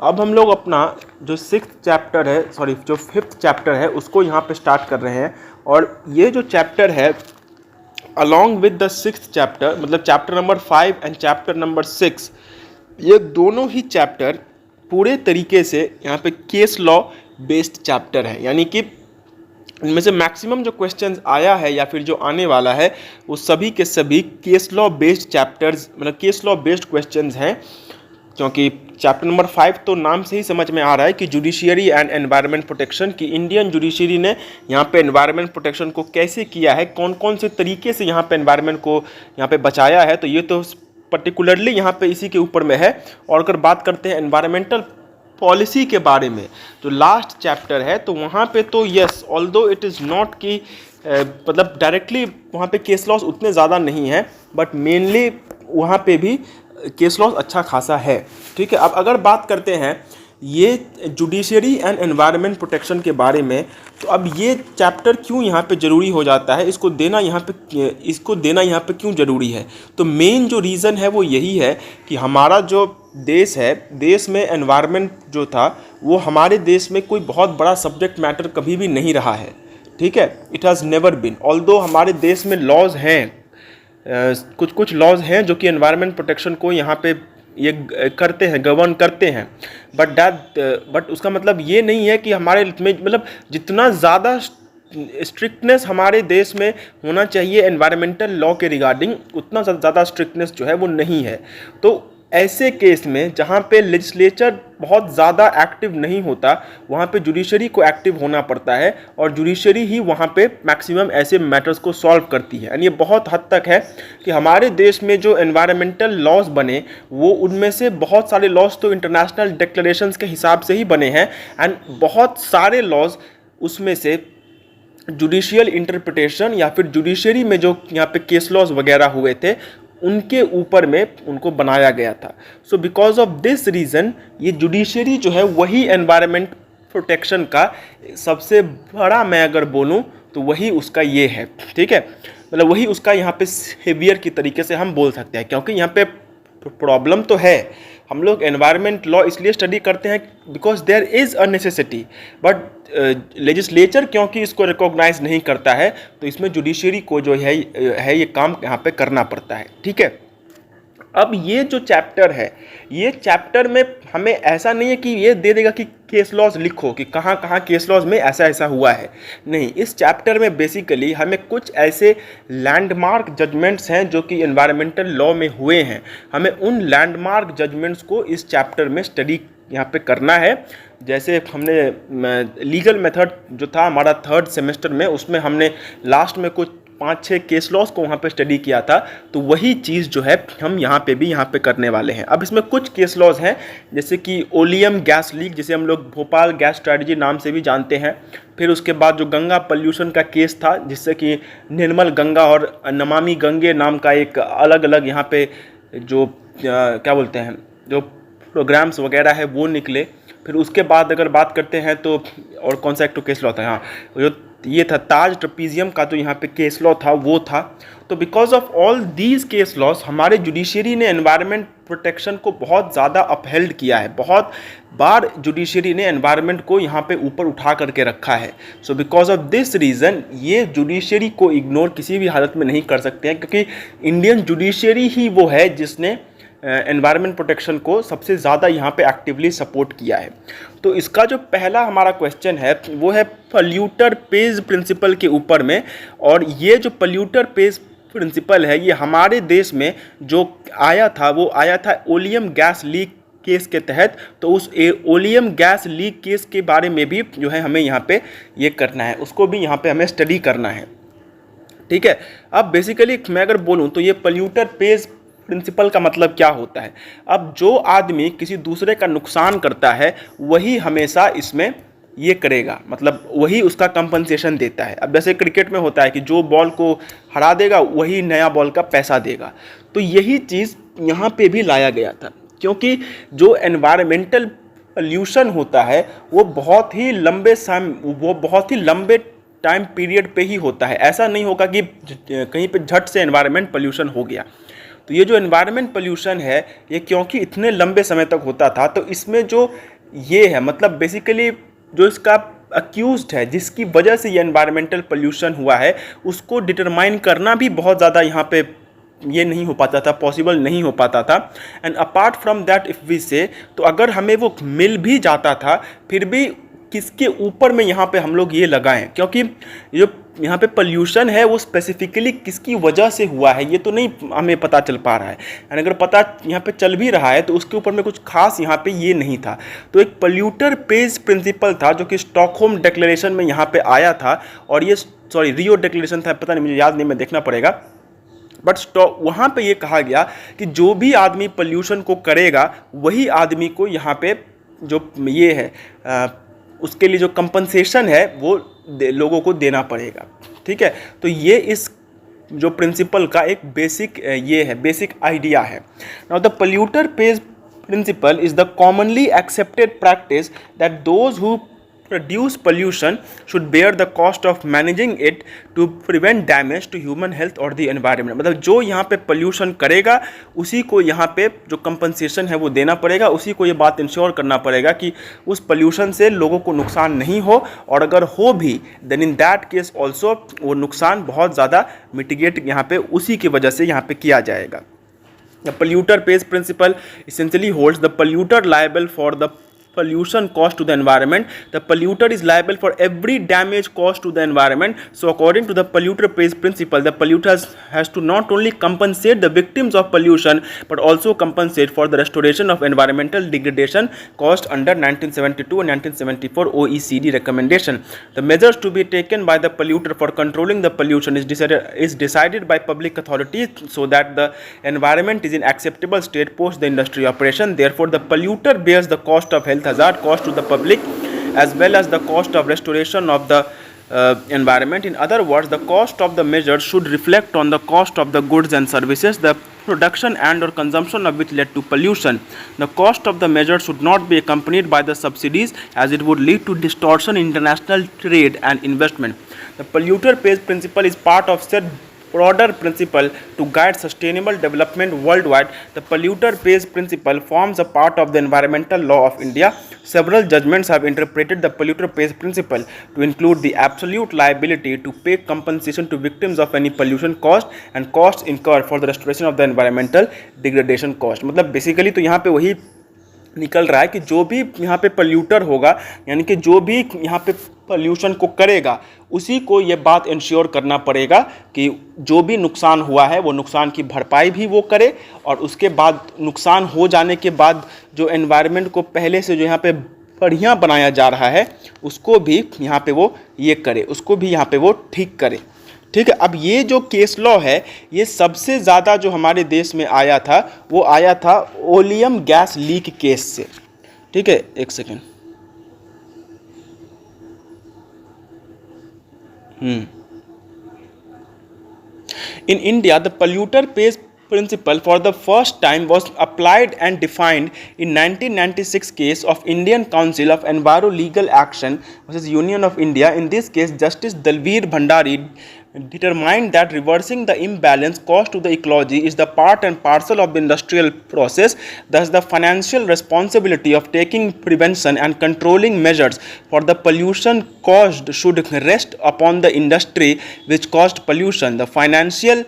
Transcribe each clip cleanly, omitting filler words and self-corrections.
अब हम लोग अपना जो जो 5th चैप्टर है उसको यहाँ पे स्टार्ट कर रहे हैं। और ये जो चैप्टर है along with the 6th chapter, मतलब chapter number 5 and chapter number 6, ये दोनों ही चैप्टर पूरे तरीके से यहाँ पे केस लॉ बेस्ड चैप्टर है। यानी कि इनमें से मैक्सिमम जो क्वेश्चंस आया है या फिर जो आने वाला है वो सभी के सभी केस लॉ बेस्ड चैप्टर्स, मतलब केस लॉ बेस्ड क्वेश्चंस हैं। क्योंकि चैप्टर नंबर 5 तो नाम से ही समझ में आ रहा है कि जुडिशियरी एंड एनवायरनमेंट प्रोटेक्शन, की इंडियन जुडिशियरी ने यहाँ पे एनवायरनमेंट प्रोटेक्शन को कैसे किया है, कौन कौन से तरीके से यहाँ पे एनवायरनमेंट को यहाँ पे बचाया है, तो ये तो पर्टिकुलरली यहाँ पे इसी के ऊपर में है। और अगर बात करते हैं एनवायरमेंटल पॉलिसी के बारे में, जो लास्ट चैप्टर है, तो वहाँ पे तो yes, although it is not कि मतलब डायरेक्टली वहाँ पे केस लॉस उतने ज़्यादा नहीं है, बट मेनली वहाँ पे भी केस लॉस अच्छा खासा है। ठीक है, अब अगर बात करते हैं ये जुडिशरी एंड एनवायरनमेंट प्रोटेक्शन के बारे में, तो अब ये चैप्टर क्यों यहाँ पे ज़रूरी हो जाता है, इसको देना यहाँ पे क्यों ज़रूरी है। तो मेन जो रीज़न है वो यही है कि हमारा जो देश है, देश में एनवायरनमेंट जो था वो हमारे देश में कोई बहुत बड़ा सब्जेक्ट मैटर कभी भी नहीं रहा है। ठीक है, it has never been, although हमारे देश में लॉज हैं, कुछ लॉज हैं जो कि एनवायरनमेंट प्रोटेक्शन को यहाँ पे ये करते हैं, गवर्न करते हैं, बट उसका मतलब ये नहीं है कि हमारे में मतलब जितना ज़्यादा स्ट्रिक्टनेस हमारे देश में होना चाहिए एनवायरमेंटल लॉ के रिगार्डिंग, उतना ज़्यादा स्ट्रिक्टनेस जो है वो नहीं है। तो ऐसे केस में जहाँ पे लेजिस्लेचर बहुत ज़्यादा एक्टिव नहीं होता, वहाँ पे जुडिशरी को एक्टिव होना पड़ता है, और जुडिशरी ही वहाँ पे मैक्सिमम ऐसे मैटर्स को सॉल्व करती है। यानी ये बहुत हद तक है कि हमारे देश में जो एनवायरमेंटल लॉज बने वो उनमें से बहुत सारे लॉज तो इंटरनेशनल डिक्लेरेशंस के हिसाब से ही बने हैं, एंड बहुत सारे लॉज उसमें से जुडिशियल इंटरप्रिटेशन या फिर जुडिशरी में जो यहाँ पे केस लॉज वगैरह हुए थे उनके ऊपर में उनको बनाया गया था। So because of this reason ये जुडिशरी जो है वही एनवायरनमेंट प्रोटेक्शन का सबसे बड़ा, मैं अगर बोलूँ तो वही उसका ये है। ठीक है, मतलब वही उसका यहाँ पे सेवियर की तरीके से हम बोल सकते हैं, क्योंकि यहाँ पे प्रॉब्लम तो है। हम लोग एनवायरनमेंट लॉ इसलिए स्टडी करते हैं because there is a necessity, but legislature क्योंकि इसको रिकॉग्नाइज नहीं करता है, तो इसमें जुडिशरी को जो है ये काम यहाँ पे करना पड़ता है। ठीक है, अब ये जो चैप्टर है, ये चैप्टर में हमें ऐसा नहीं है कि ये दे देगा कि केस लॉज लिखो कि कहाँ कहाँ केस लॉज में ऐसा ऐसा हुआ है, नहीं। इस चैप्टर में बेसिकली हमें कुछ ऐसे लैंडमार्क जजमेंट्स हैं जो कि एनवायरमेंटल लॉ में हुए हैं, हमें उन लैंडमार्क जजमेंट्स को इस चैप्टर में स्टडी यहाँ पे करना है। जैसे हमने लीगल मेथड जो था हमारा 3rd सेमेस्टर में, उसमें हमने लास्ट में कुछ 5-6 केस लॉस को वहाँ पे स्टडी किया था, तो वही चीज़ जो है हम यहाँ पे भी यहाँ पे करने वाले हैं। अब इसमें कुछ केस लॉज हैं जैसे कि ओलियम गैस लीक, जिसे हम लोग भोपाल गैस स्ट्रैटेजी नाम से भी जानते हैं। फिर उसके बाद जो गंगा पॉल्यूशन का केस था, जिससे कि निर्मल गंगा और नमामि गंगे नाम का एक अलग अलग यहाँ पे जो क्या बोलते हैं जो प्रोग्राम्स वगैरह है वो निकले। फिर उसके बाद अगर बात करते हैं तो और कौन सा एक तो केस लॉ था, हाँ जो ये था ताज ट्रपीजियम का जो यहाँ पे केस लॉ था वो था। तो because of all these case laws हमारे जुडिशरी ने एनवायरनमेंट प्रोटेक्शन को बहुत ज़्यादा अपहेल्ड किया है, बहुत बार जुडिशरी ने एनवायरनमेंट को यहाँ पे ऊपर उठा करके रखा है। So because of this reason ये जुडिशरी को इग्नोर किसी भी हालत में नहीं कर सकते हैं, क्योंकि इंडियन जुडिशरी ही वो है जिसने एनवायरनमेंट प्रोटेक्शन को सबसे ज़्यादा यहाँ पे एक्टिवली सपोर्ट किया है। तो इसका जो पहला हमारा क्वेश्चन है वो है पॉल्यूटर पेज प्रिंसिपल के ऊपर में। और ये जो पॉल्यूटर पेज प्रिंसिपल है ये हमारे देश में जो आया था वो आया था ओलियम गैस लीक केस के तहत। तो उस ओलियम गैस लीक केस के बारे में भी जो है हमें यहाँ पे ये करना है, उसको भी यहाँ पे हमें स्टडी करना है। ठीक है, अब बेसिकली मैं अगर बोलूँ तो ये पॉल्यूटर पेज प्रिंसिपल का मतलब क्या होता है। अब जो आदमी किसी दूसरे का नुकसान करता है वही हमेशा इसमें ये करेगा, मतलब वही उसका कंपनसेशन देता है। अब जैसे क्रिकेट में होता है कि जो बॉल को हरा देगा वही नया बॉल का पैसा देगा, तो यही चीज़ यहाँ पे भी लाया गया था। क्योंकि जो एनवायरमेंटल पोल्यूशन होता है वो बहुत ही लंबे टाइम पीरियड पे ही होता है। ऐसा नहीं होगा कि कहीं पे झट से एनवायरमेंट पोल्यूशन हो गया। तो ये जो एनवायरनमेंट पोल्यूशन है ये क्योंकि इतने लंबे समय तक होता था, तो इसमें जो ये है, मतलब बेसिकली जो इसका अक्यूज्ड है, जिसकी वजह से ये एनवायरमेंटल पोल्यूशन हुआ है, उसको डिटरमाइन करना भी बहुत ज़्यादा यहाँ पे ये नहीं हो पाता था, पॉसिबल नहीं हो पाता था। And apart from that if we say, तो अगर हमें वो मिल भी जाता था, फिर भी किसके ऊपर में यहाँ पे हम लोग ये लगाएं, क्योंकि जो यहाँ पे पोल्यूशन है वो स्पेसिफिकली किसकी वजह से हुआ है ये तो नहीं हमें पता चल पा रहा है। एंड अगर पता यहाँ पे चल भी रहा है तो उसके ऊपर में कुछ खास यहाँ पे ये नहीं था। तो एक पोल्यूटर पेज प्रिंसिपल था जो कि स्टॉकहोम डिक्लेरेशन में यहाँ पे आया था, और ये रियो डिक्लेरेशन था, पता नहीं मुझे याद नहीं, मैं देखना पड़ेगा। बट वहाँ पे ये कहा गया कि जो भी आदमी पोल्यूशन को करेगा वही आदमी को यहाँ पे जो ये है उसके लिए जो कंपनसेशन है वो लोगों को देना पड़ेगा। ठीक है, तो ये इस जो प्रिंसिपल का एक बेसिक ये है, बेसिक आइडिया है। Now the polluter pays principle is the commonly accepted practice that those who produce pollution should bear the cost of managing it to prevent damage to human health or the environment। मतलब जो यहाँ पे pollution करेगा उसी को यहाँ पे जो कंपनसेशन है वो देना पड़ेगा, उसी को ये बात इंश्योर करना पड़ेगा कि उस पोल्यूशन से लोगों को नुकसान नहीं हो, और अगर हो भी then in that case also वो नुकसान बहुत ज़्यादा मिटिगेट यहाँ पे उसी की वजह से यहाँ पे किया जाएगा। The polluter pays principle essentially holds the polluter liable for the pollution caused to the environment. The polluter is liable for every damage caused to the environment. So according to the polluter pays principle, the polluter has to not only compensate the victims of pollution but also compensate for the restoration of environmental degradation caused under 1972 and 1974 OECD recommendation. The measures to be taken by the polluter for controlling the pollution is decided by public authorities so that the environment is in acceptable state post the industry operation. Therefore, the polluter bears the cost of health hazard cost to the public as well as the cost of restoration of the environment. In other words, the cost of the measure should reflect on the cost of the goods and services, the production and or consumption of which led to pollution. The cost of the measure should not be accompanied by the subsidies as it would lead to distortion in international trade and investment. The polluter pays principle is part of said broader principle to guide sustainable development worldwide. The polluter pays principle forms a part of the environmental law of India. Several judgments have interpreted the polluter pays principle to include the absolute liability to pay compensation to victims of any pollution caused and costs incurred for the restoration of the environmental degradation cost। मतलब basically तो यहाँ पे वही निकल रहा है कि जो भी यहाँ पे पोल्यूटर होगा, यानी कि जो भी यहाँ पे पोल्यूशन को करेगा उसी को ये बात इंश्योर करना पड़ेगा कि जो भी नुकसान हुआ है वो नुकसान की भरपाई भी वो करे, और उसके बाद नुकसान हो जाने के बाद जो एनवायरनमेंट को पहले से जो यहाँ पे बढ़िया बनाया जा रहा है उसको भी यहाँ पे वो ये करे, उसको भी यहाँ पे वो ठीक करे। ठीक है, अब ये जो केस लॉ है ये सबसे ज़्यादा जो हमारे देश में आया था वो आया था ओलियम गैस लीक केस से। ठीक है, एक second. In India, the polluter pays principle for the first time was applied and defined in 1996 case of Indian Council of Enviro Legal Action versus Union of India. In this case, Justice Dalveer Bhandari determined that reversing the imbalance caused to the ecology is the part and parcel of the industrial process. Thus, the financial responsibility of taking prevention and controlling measures for the pollution caused should rest upon the industry which caused pollution. The financial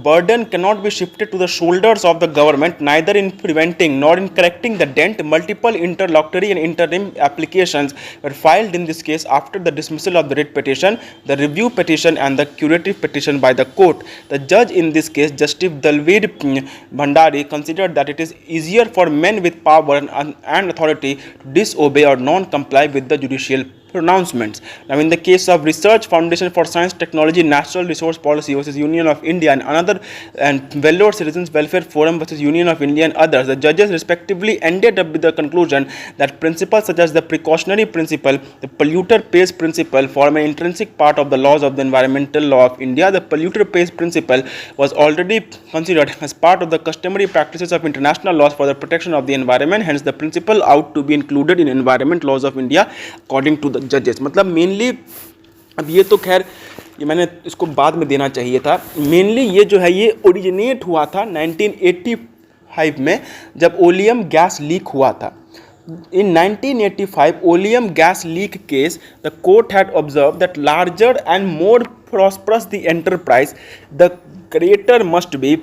burden cannot be shifted to the shoulders of the government, neither in preventing nor in correcting the dent. Multiple interlocutory and interim applications were filed in this case after the dismissal of the writ petition, the review petition and the curative petition by the court. The judge in this case, Justice Dalveer Bhandari, considered that it is easier for men with power and authority to disobey or non-comply with the judicial pronouncements. Now, in the case of Research Foundation for Science, Technology, Natural Resource Policy versus Union of India and another, and Vellore Citizens Welfare Forum versus Union of India and others, the judges respectively ended up with the conclusion that principles such as the precautionary principle, the polluter pays principle form an intrinsic part of the laws of the environmental law of India. The polluter pays principle was already considered as part of the customary practices of international laws for the protection of the environment. Hence, the principle ought to be included in environment laws of India according to the जजेस। मतलब mainly अब ये तो खैर ये मैंने इसको बाद में देना चाहिए था। मेनली ये जो है ये ओरिजिनेट हुआ था 1985 में जब ओलियम गैस लीक हुआ था। In 1985 oleum gas leak case, the court had observed that larger and more prosperous the enterprise, the greater must be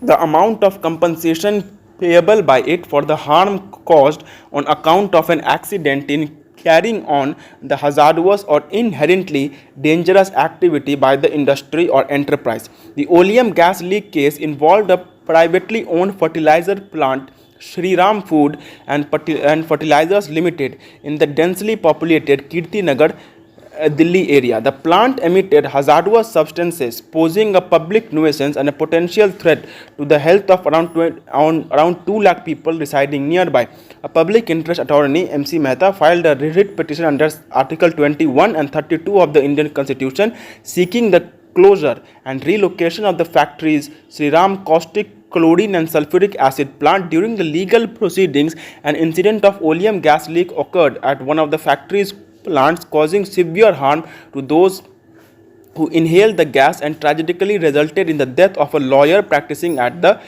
the amount of compensation payable by it for the harm caused on account of an accident in carrying on the hazardous or inherently dangerous activity by the industry or enterprise. The oleum gas leak case involved a privately owned fertilizer plant, Shriram Food and Fertilizers Limited, in the densely populated Kirti Nagar, Delhi area. The plant emitted hazardous substances posing a public nuisance and a potential threat to the health of around 2 lakh people residing nearby. A public interest attorney, MC Mehta, filed a writ petition under Article 21 and 32 of the Indian Constitution seeking the closure and relocation of the factories Shriram Caustic, Chlorine and sulfuric acid plant. During the legal proceedings, an incident of oleum gas leak occurred at one of the factory's plants, causing severe harm to those who inhaled the gas and tragically resulted in the death of a lawyer practicing at the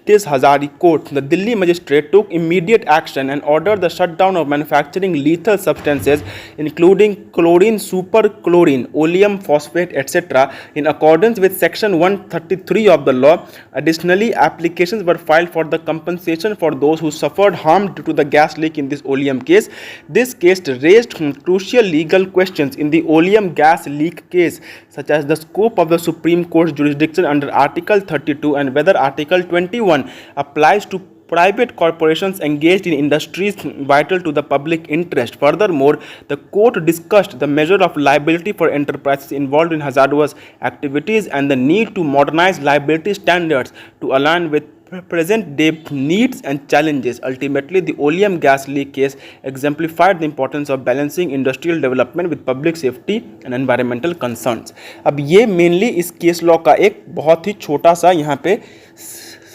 Hazari court. The Delhi magistrate took immediate action and ordered the shutdown of manufacturing lethal substances including chlorine, superchlorine, oleum phosphate, etc. in accordance with section 133 of the law. Additionally, applications were filed for the compensation for those who suffered harm due to the gas leak in this oleum case. This case raised crucial legal questions in the oleum gas leak case, such as the scope of the Supreme Court's jurisdiction under Article 32 and whether Article 21 applies to private corporations engaged in industries vital to the public interest. Furthermore, the court discussed the measure of liability for enterprises involved in hazardous activities and the need to modernize liability standards to align with present day needs and challenges. Ultimately, the oleum gas leak case exemplified the importance of balancing industrial development with public safety and environmental concerns. अब ये mainly इस case law का एक बहुत ही छोटा सा यहाँ पे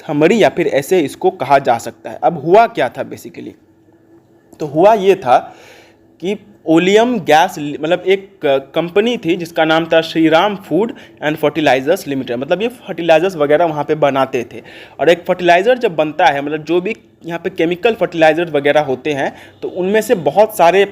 समरी या फिर ऐसे इसको कहा जा सकता है. अब हुआ क्या था बेसिकली, तो हुआ ये था कि ओलियम गैस मतलब एक कंपनी थी जिसका नाम था Shriram food and fertilisers limited. मतलब ये फर्टिलाइजर्स वगैरह वहाँ पे बनाते थे. और एक फर्टिलाइज़र जब बनता है, मतलब जो भी यहाँ पे केमिकल फर्टिलाइजर वगैरह होते हैं, तो उनमें से बहुत सारे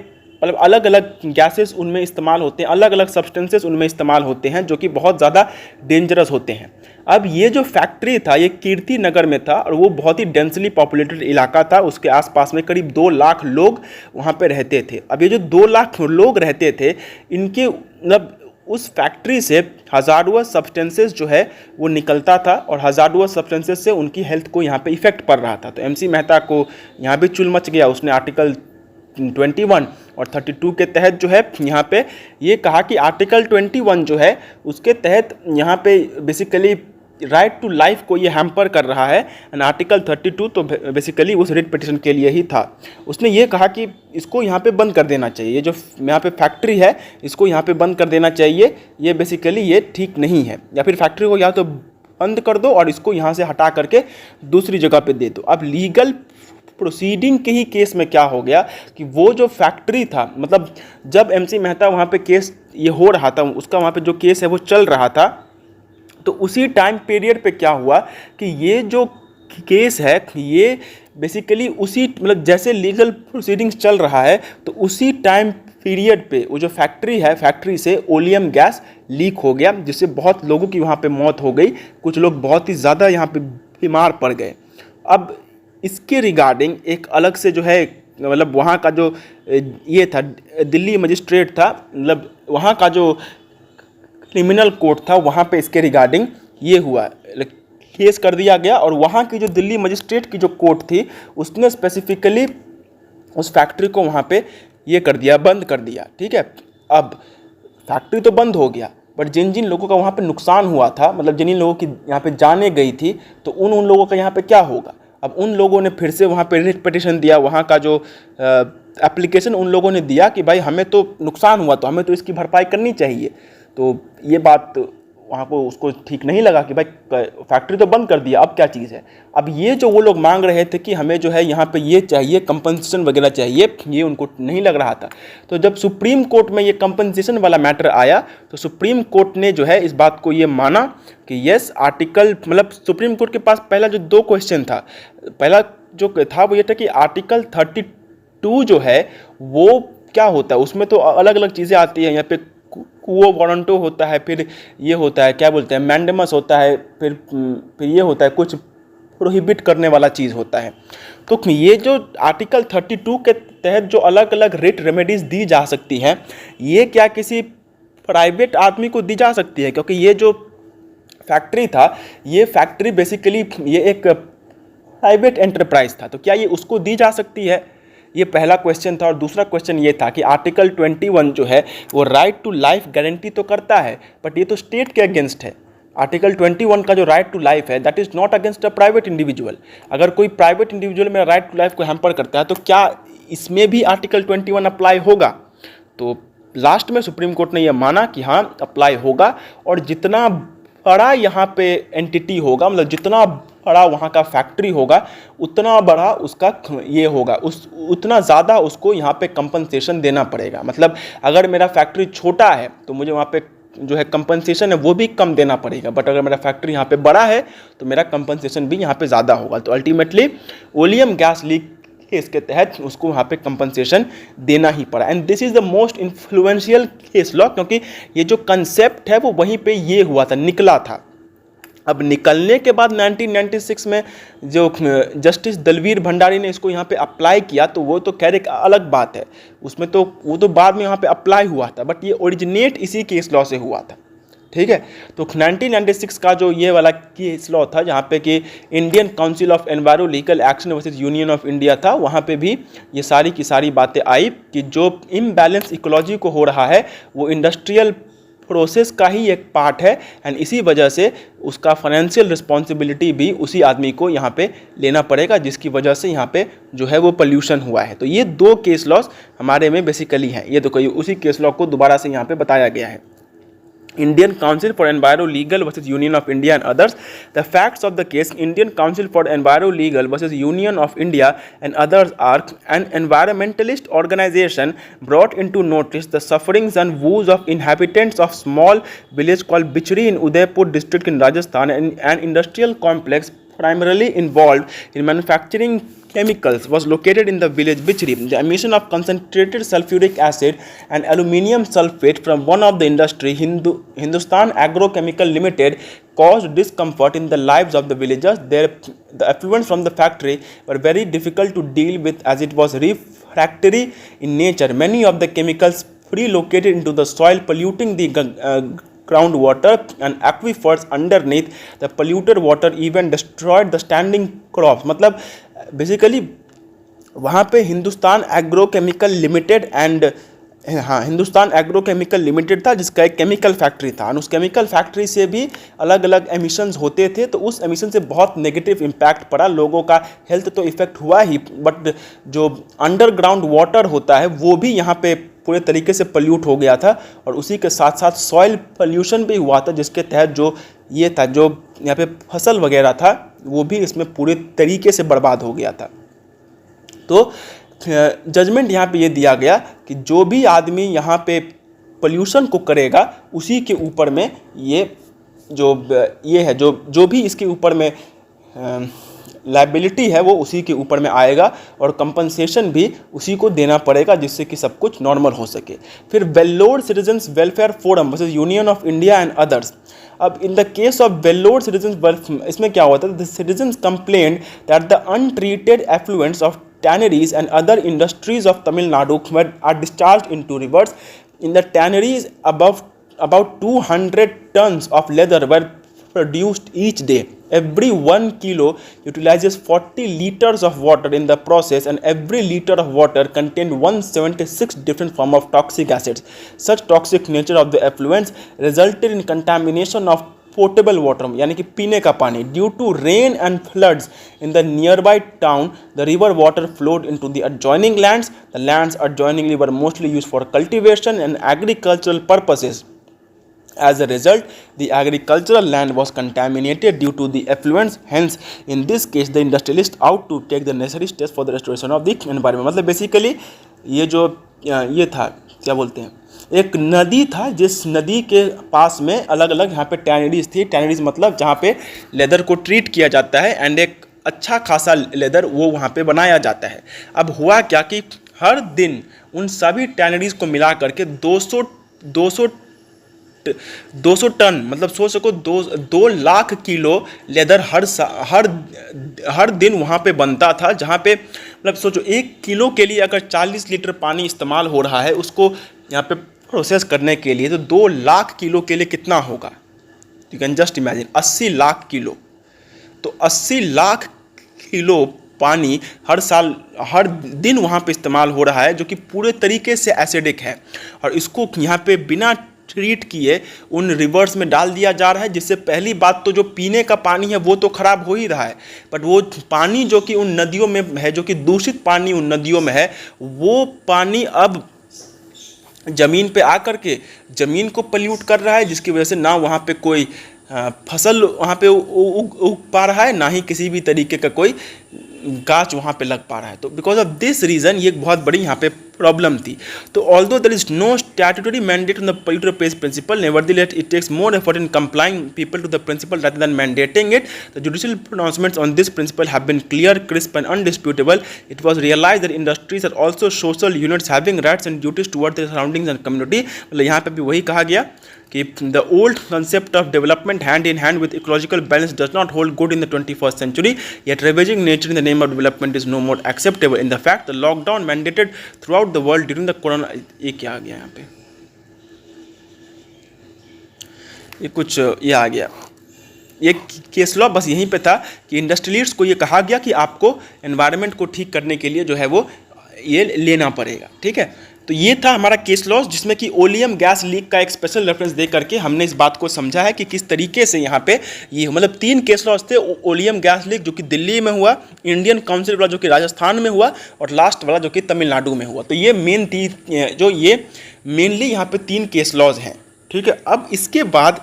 मतलब अलग अलग गैसेस उनमें इस्तेमाल होते हैं, अलग अलग सब्सटेंसेस उनमें इस्तेमाल होते हैं जो कि बहुत ज़्यादा डेंजरस होते हैं. अब ये जो फैक्ट्री था ये कीर्ति नगर में था और वो बहुत ही डेंसली पॉपुलेटेड इलाका था. उसके आसपास में करीब 2 लाख लोग वहाँ पे रहते थे. अब ये जो 2 लाख लोग रहते थे, इनके मतलब उस फैक्ट्री से हज़ारडुअस सब्सटेंसेस जो है वो निकलता था और हज़ारडुअस सब्सटेंसेस से उनकी हेल्थ को यहाँ पे इफेक्ट पड़ रहा था. तो MC मेहता को यहाँ भी चुल मच गया. उसने आर्टिकल 21 और 32 के तहत जो है यहाँ पे ये कहा कि आर्टिकल 21 जो है उसके तहत यहाँ पे बेसिकली राइट टू लाइफ को ये हैम्पर कर रहा है. एंड आर्टिकल 32 तो बेसिकली उस रिट पिटिशन के लिए ही था. उसने ये कहा कि इसको यहाँ पे बंद कर देना चाहिए, ये जो यहाँ पे फैक्ट्री है इसको यहाँ पे बंद कर देना चाहिए, ये बेसिकली ये ठीक नहीं है. या फिर फैक्ट्री को या तो बंद कर दो और इसको यहाँ से हटा करके दूसरी जगह पे दे दो. अब लीगल प्रोसीडिंग के ही केस में क्या हो गया कि वो जो फैक्ट्री था, मतलब जब MC मेहता वहाँ पे केस ये हो रहा था, उसका वहाँ पे जो केस है वो चल रहा था, तो उसी टाइम पीरियड पे क्या हुआ कि ये जो केस है ये बेसिकली उसी मतलब जैसे लीगल प्रोसीडिंग्स चल रहा है तो उसी टाइम पीरियड पे वो जो फैक्ट्री है, फैक्ट्री से ओलियम गैस लीक हो गया, जिससे बहुत लोगों की वहाँ पे मौत हो गई. कुछ लोग बहुत ही ज़्यादा यहाँ पे बीमार पड़ गए. अब इसके रिगार्डिंग एक अलग से जो है मतलब वहाँ का जो ये था दिल्ली मजिस्ट्रेट था, मतलब वहाँ का जो क्रिमिनल कोर्ट था, वहाँ पे इसके रिगार्डिंग ये हुआ, केस कर दिया गया. और वहाँ की जो दिल्ली मजिस्ट्रेट की जो कोर्ट थी उसने स्पेसिफिकली उस फैक्ट्री को वहाँ पे ये कर दिया, बंद कर दिया. ठीक है, अब फैक्ट्री तो बंद हो गया, बट जिन जिन लोगों का वहाँ पे नुकसान हुआ था, मतलब जिन लोगों की यहाँ पे जाने गई थी, तो उन लोगों का यहाँ पे क्या होगा. अब उन लोगों ने फिर से वहाँ पे रिट पिटिशन दिया, वहाँ का जो एप्लीकेशन उन लोगों ने दिया कि भाई हमें तो नुकसान हुआ तो हमें तो इसकी भरपाई करनी चाहिए. तो ये बात वहाँ को उसको ठीक नहीं लगा कि भाई फैक्ट्री तो बंद कर दिया, अब क्या चीज़ है. अब ये जो वो लोग मांग रहे थे कि हमें जो है यहाँ पे ये चाहिए, कंपनसेशन वगैरह चाहिए, ये उनको नहीं लग रहा था. तो जब सुप्रीम कोर्ट में ये कंपनसेशन वाला मैटर आया तो सुप्रीम कोर्ट ने जो है इस बात को ये माना कि यस आर्टिकल मतलब सुप्रीम कोर्ट के पास पहला जो 2 क्वेश्चन था, पहला जो था वो ये था कि आर्टिकल 32 जो है वो क्या होता है, उसमें तो अलग अलग चीज़ें आती हैं। यहाँ पे कुओ वारंटो होता है, फिर ये होता है क्या बोलते हैं मैंडेमस होता है, फिर ये होता है कुछ प्रोहिबिट करने वाला चीज़ होता है। तो ये जो आर्टिकल 32 के तहत जो अलग अलग रिट रेमेडीज़ दी जा सकती हैं, ये क्या किसी प्राइवेट आदमी को दी जा सकती है? क्योंकि ये जो फैक्ट्री था, ये फैक्ट्री बेसिकली ये एक प्राइवेट एंटरप्राइज था, तो क्या ये उसको दी जा सकती है? ये पहला क्वेश्चन था। और दूसरा क्वेश्चन ये था कि आर्टिकल 21 जो है वो राइट टू लाइफ गारंटी तो करता है, बट ये तो स्टेट के अगेंस्ट है। आर्टिकल 21 का जो राइट टू लाइफ है that is not against a private individual. अगर कोई प्राइवेट इंडिविजुअल मेरा राइट टू लाइफ को हैम्पर करता है तो क्या इसमें भी आर्टिकल 21 अप्लाई होगा? तो लास्ट में सुप्रीम कोर्ट ने यह माना कि हाँ अप्लाई होगा, और जितना बड़ा यहाँ पे एंटिटी होगा, मतलब जितना बड़ा वहाँ का फैक्ट्री होगा, उतना बड़ा उसका ये होगा, उतना ज़्यादा उसको यहाँ पे कंपनसेशन देना पड़ेगा। मतलब अगर मेरा फैक्ट्री छोटा है तो मुझे वहाँ पे जो है कंपनसेशन है वो भी कम देना पड़ेगा, बट अगर मेरा फैक्ट्री यहाँ पे बड़ा है तो मेरा कंपनसेशन भी यहाँ पे ज़्यादा होगा। तो ultimately oleum gas leak case के तहत उसको वहाँ पे कंपनसेशन देना ही पड़ा। And this is the most influential case law, क्योंकि ये जो कंसेप्ट है वो वहीं पे ये हुआ था, निकला था। अब निकलने के बाद 1996 में जो जस्टिस दलवीर भंडारी ने इसको यहाँ पे अप्लाई किया, तो वो तो खैर एक अलग बात है, उसमें तो वो तो बाद में यहाँ पे अप्लाई हुआ था, बट ये ओरिजिनेट इसी केस लॉ से हुआ था। ठीक है, तो 1996 का जो ये वाला केस लॉ था जहाँ पे कि Indian council of enviro legal action versus union of India था, वहाँ पे भी ये सारी की सारी बातें आई कि जो इम्बैलेंस इकोलॉजी को हो रहा है वो इंडस्ट्रियल प्रोसेस का ही एक पार्ट है, एंड इसी वजह से उसका फाइनेंशियल रिस्पॉन्सिबिलिटी भी उसी आदमी को यहाँ पे लेना पड़ेगा जिसकी वजह से यहाँ पे जो है वो पोल्यूशन हुआ है। तो ये दो केस लॉस हमारे में बेसिकली हैं। ये तो कोई उसी केस लॉ को दोबारा से यहाँ पे बताया गया है। Indian Council for Enviro Legal versus Union of India and others. The facts of the case: Indian Council for Enviro Legal versus Union of India and others are an environmentalist organization brought into notice the sufferings and woes of inhabitants of small village called Bichri in Udaipur district in Rajasthan, and an industrial complex primarily involved in manufacturing chemicals was located in the village Bichri. The emission of concentrated sulfuric acid and aluminium sulfate from one of the industry, Hindustan Agrochemical Limited, caused discomfort in the lives of the villagers. The effluents from the factory were very difficult to deal with as it was refractory in nature. Many of the chemicals relocated into the soil, polluting the groundwater and aquifers underneath. The polluted water even destroyed the standing crops. मतलब basically वहाँ पे Hindustan agrochemical limited and Hindustan agrochemical limited था जिसका एक chemical factory था, और उस chemical factory से भी अलग अलग एमिशंस होते थे। तो उस एमिशन से बहुत नेगेटिव इम्पैक्ट पड़ा, लोगों का हेल्थ तो इफेक्ट हुआ ही, बट जो अंडरग्राउंड वाटर होता है वो भी यहाँ पे पूरे तरीके से पल्यूट हो गया था, और उसी के साथ साथ सॉइल पल्यूशन भी हुआ था, जिसके तहत जो ये था जो यहाँ पे फसल वगैरह था वो भी इसमें पूरे तरीके से बर्बाद हो गया था। तो जजमेंट यहाँ पे ये दिया गया कि जो भी आदमी यहाँ पे पोल्यूशन को करेगा उसी के ऊपर में ये है जो भी इसके ऊपर में लायबिलिटी है वो उसी के ऊपर में आएगा, और कंपनसेशन भी उसी को देना पड़ेगा जिससे कि सब कुछ नॉर्मल हो सके। फिर Vellore citizens welfare forum versus union of India and others. अब in the case of Vellore citizens, इसमें क्या होता है, the citizens complaint that the untreated effluents of tanneries and other industries of Tamil Nadu are discharged into rivers. In the tanneries, about 200 tons of leather were produced each day. Every 1 kilo utilizes 40 liters of water in the process, and every liter of water contained 176 different forms of toxic acids. Such toxic nature of the effluents resulted in contamination of portable water, यानी कि पीने का पानी। Due to rain and floods in the nearby town, the river water flowed into the adjoining lands. The lands adjoiningly were mostly used for cultivation and agricultural purposes. As a result, the agricultural land was contaminated due to the effluents. Hence, in this case, the industrialist out to take the necessary steps for the restoration of the environment. मतलब basically ये था क्या बोलते हैं, एक नदी था जिस नदी के पास में अलग अलग यहाँ पे टैनरीज थी। टैनरीज मतलब जहाँ पे लेदर को ट्रीट किया जाता है, एंड एक अच्छा खासा लेदर वो वहाँ पे बनाया जाता है। अब हुआ क्या कि हर दिन उन सभी टैनरीज को मिला करके 200 टन, मतलब सोच सको 2 लाख किलो लेदर हर दिन वहाँ पे बनता था, जहाँ पे मतलब सोचो 1 किलो के लिए अगर 40 लीटर पानी इस्तेमाल हो रहा है उसको यहाँ पे प्रोसेस करने के लिए, तो 2 लाख किलो के लिए कितना होगा, you can just imagine 80 lakh kilo. तो 80 लाख किलो पानी हर दिन वहाँ पे इस्तेमाल हो रहा है, जो कि पूरे तरीके से एसिडिक है, और इसको यहाँ पे बिना ट्रीट किए उन रिवर्स में डाल दिया जा रहा है, जिससे पहली बात तो जो पीने का पानी है वो तो खराब हो ही रहा है, बट वो पानी जो कि उन नदियों में है, जो कि दूषित पानी उन नदियों में है, वो पानी अब ज़मीन पे आकर के ज़मीन को पल्यूट कर रहा है, जिसकी वजह से ना वहाँ पे कोई फसल वहाँ पे उग पा रहा है, ना ही किसी भी तरीके का कोई गाछ वहाँ पे लग पा रहा है। तो बिकॉज ऑफ दिस रीज़न ये एक बहुत बड़ी यहाँ पे प्रॉब्लम थी। तो although there is no statutory mandate on the polluter pays principle, nevertheless it takes more effort in complying people to the principle rather than mandating it. The judicial pronouncements on this principle have been clear, crisp and undisputable. It was realized that industries are also social units having rights and duties towards their surroundings and community. मतलब यहाँ पे भी वही कहा गया कि the old concept of development hand in hand with ecological balance does not hold good in the 21st century, yet ravaging nature in the name of development is no more acceptable. In the fact, the lockdown mandated throughout the world during the corona, ये क्या आ गया यहाँ पे, ये कुछ ये आ गया, ये केस लॉ बस यहीं पे था कि इंडस्ट्रियलिस्ट्स को ये कहा गया कि आपको एनवायरनमेंट को ठीक करने के लिए जो है वो ये लेना पड़ेगा, ठीक है। तो ये था हमारा केस लॉ, जिसमें कि ओलियम गैस लीक का एक स्पेशल रेफरेंस दे करके हमने इस बात को समझा है कि किस तरीके से यहाँ पे ये मतलब 3 केस लॉज थे। ओलियम गैस लीक जो कि दिल्ली में हुआ, इंडियन काउंसिल वाला जो कि राजस्थान में हुआ, और लास्ट वाला जो कि तमिलनाडु में हुआ। तो ये मेनली यहाँ पे 3 केस लॉज हैं, ठीक है। अब इसके बाद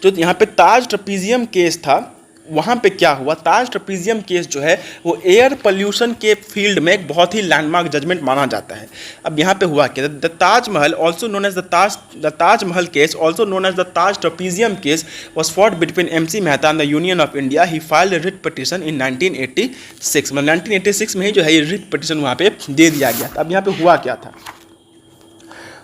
जो यहाँ पे ताज ट्रपीजियम केस था, वहाँ पे क्या हुआ, ताज ट्रपीजियम केस जो है वो एयर पोल्यूशन के फील्ड में एक बहुत ही लैंडमार्क जजमेंट माना जाता है। अब यहाँ पे हुआ क्या, the Taj Mahal also known as the Taj Mahal case also known as the Taj trapezium case was fought between MC Mehta and the union of India. He filed writ petition in 1986, मतलब 1986 में ही जो है ये रिट पिटिशन वहाँ पे दे दिया गया था। अब यहाँ पे हुआ क्या था,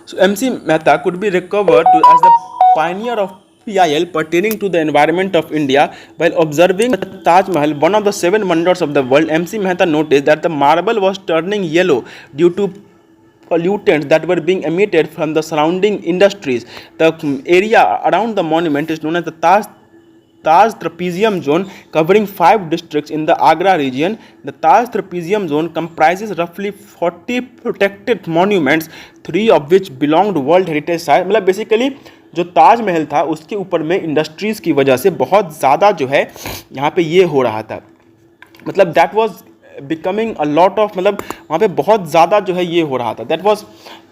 सो MC Mehta could be recovered as the pioneer of PIL pertaining to the environment of India while observing the Taj Mahal, one of the 7 wonders of the world. MC Mehta noticed that the marble was turning yellow due to pollutants that were being emitted from the surrounding industries. The area around the monument is known as the Taj Trapezium Zone, covering 5 districts in the Agra region. The Taj Trapezium Zone comprises roughly 40 protected monuments, 3 of which belong to World Heritage Site. मतलब basically जो ताजमहल था उसके ऊपर में industries की वजह से बहुत ज़्यादा जो है यहाँ पे ये हो रहा था, मतलब that was becoming a lot of, मतलब वहाँ पे बहुत ज़्यादा जो है ये हो रहा था, दैट वाज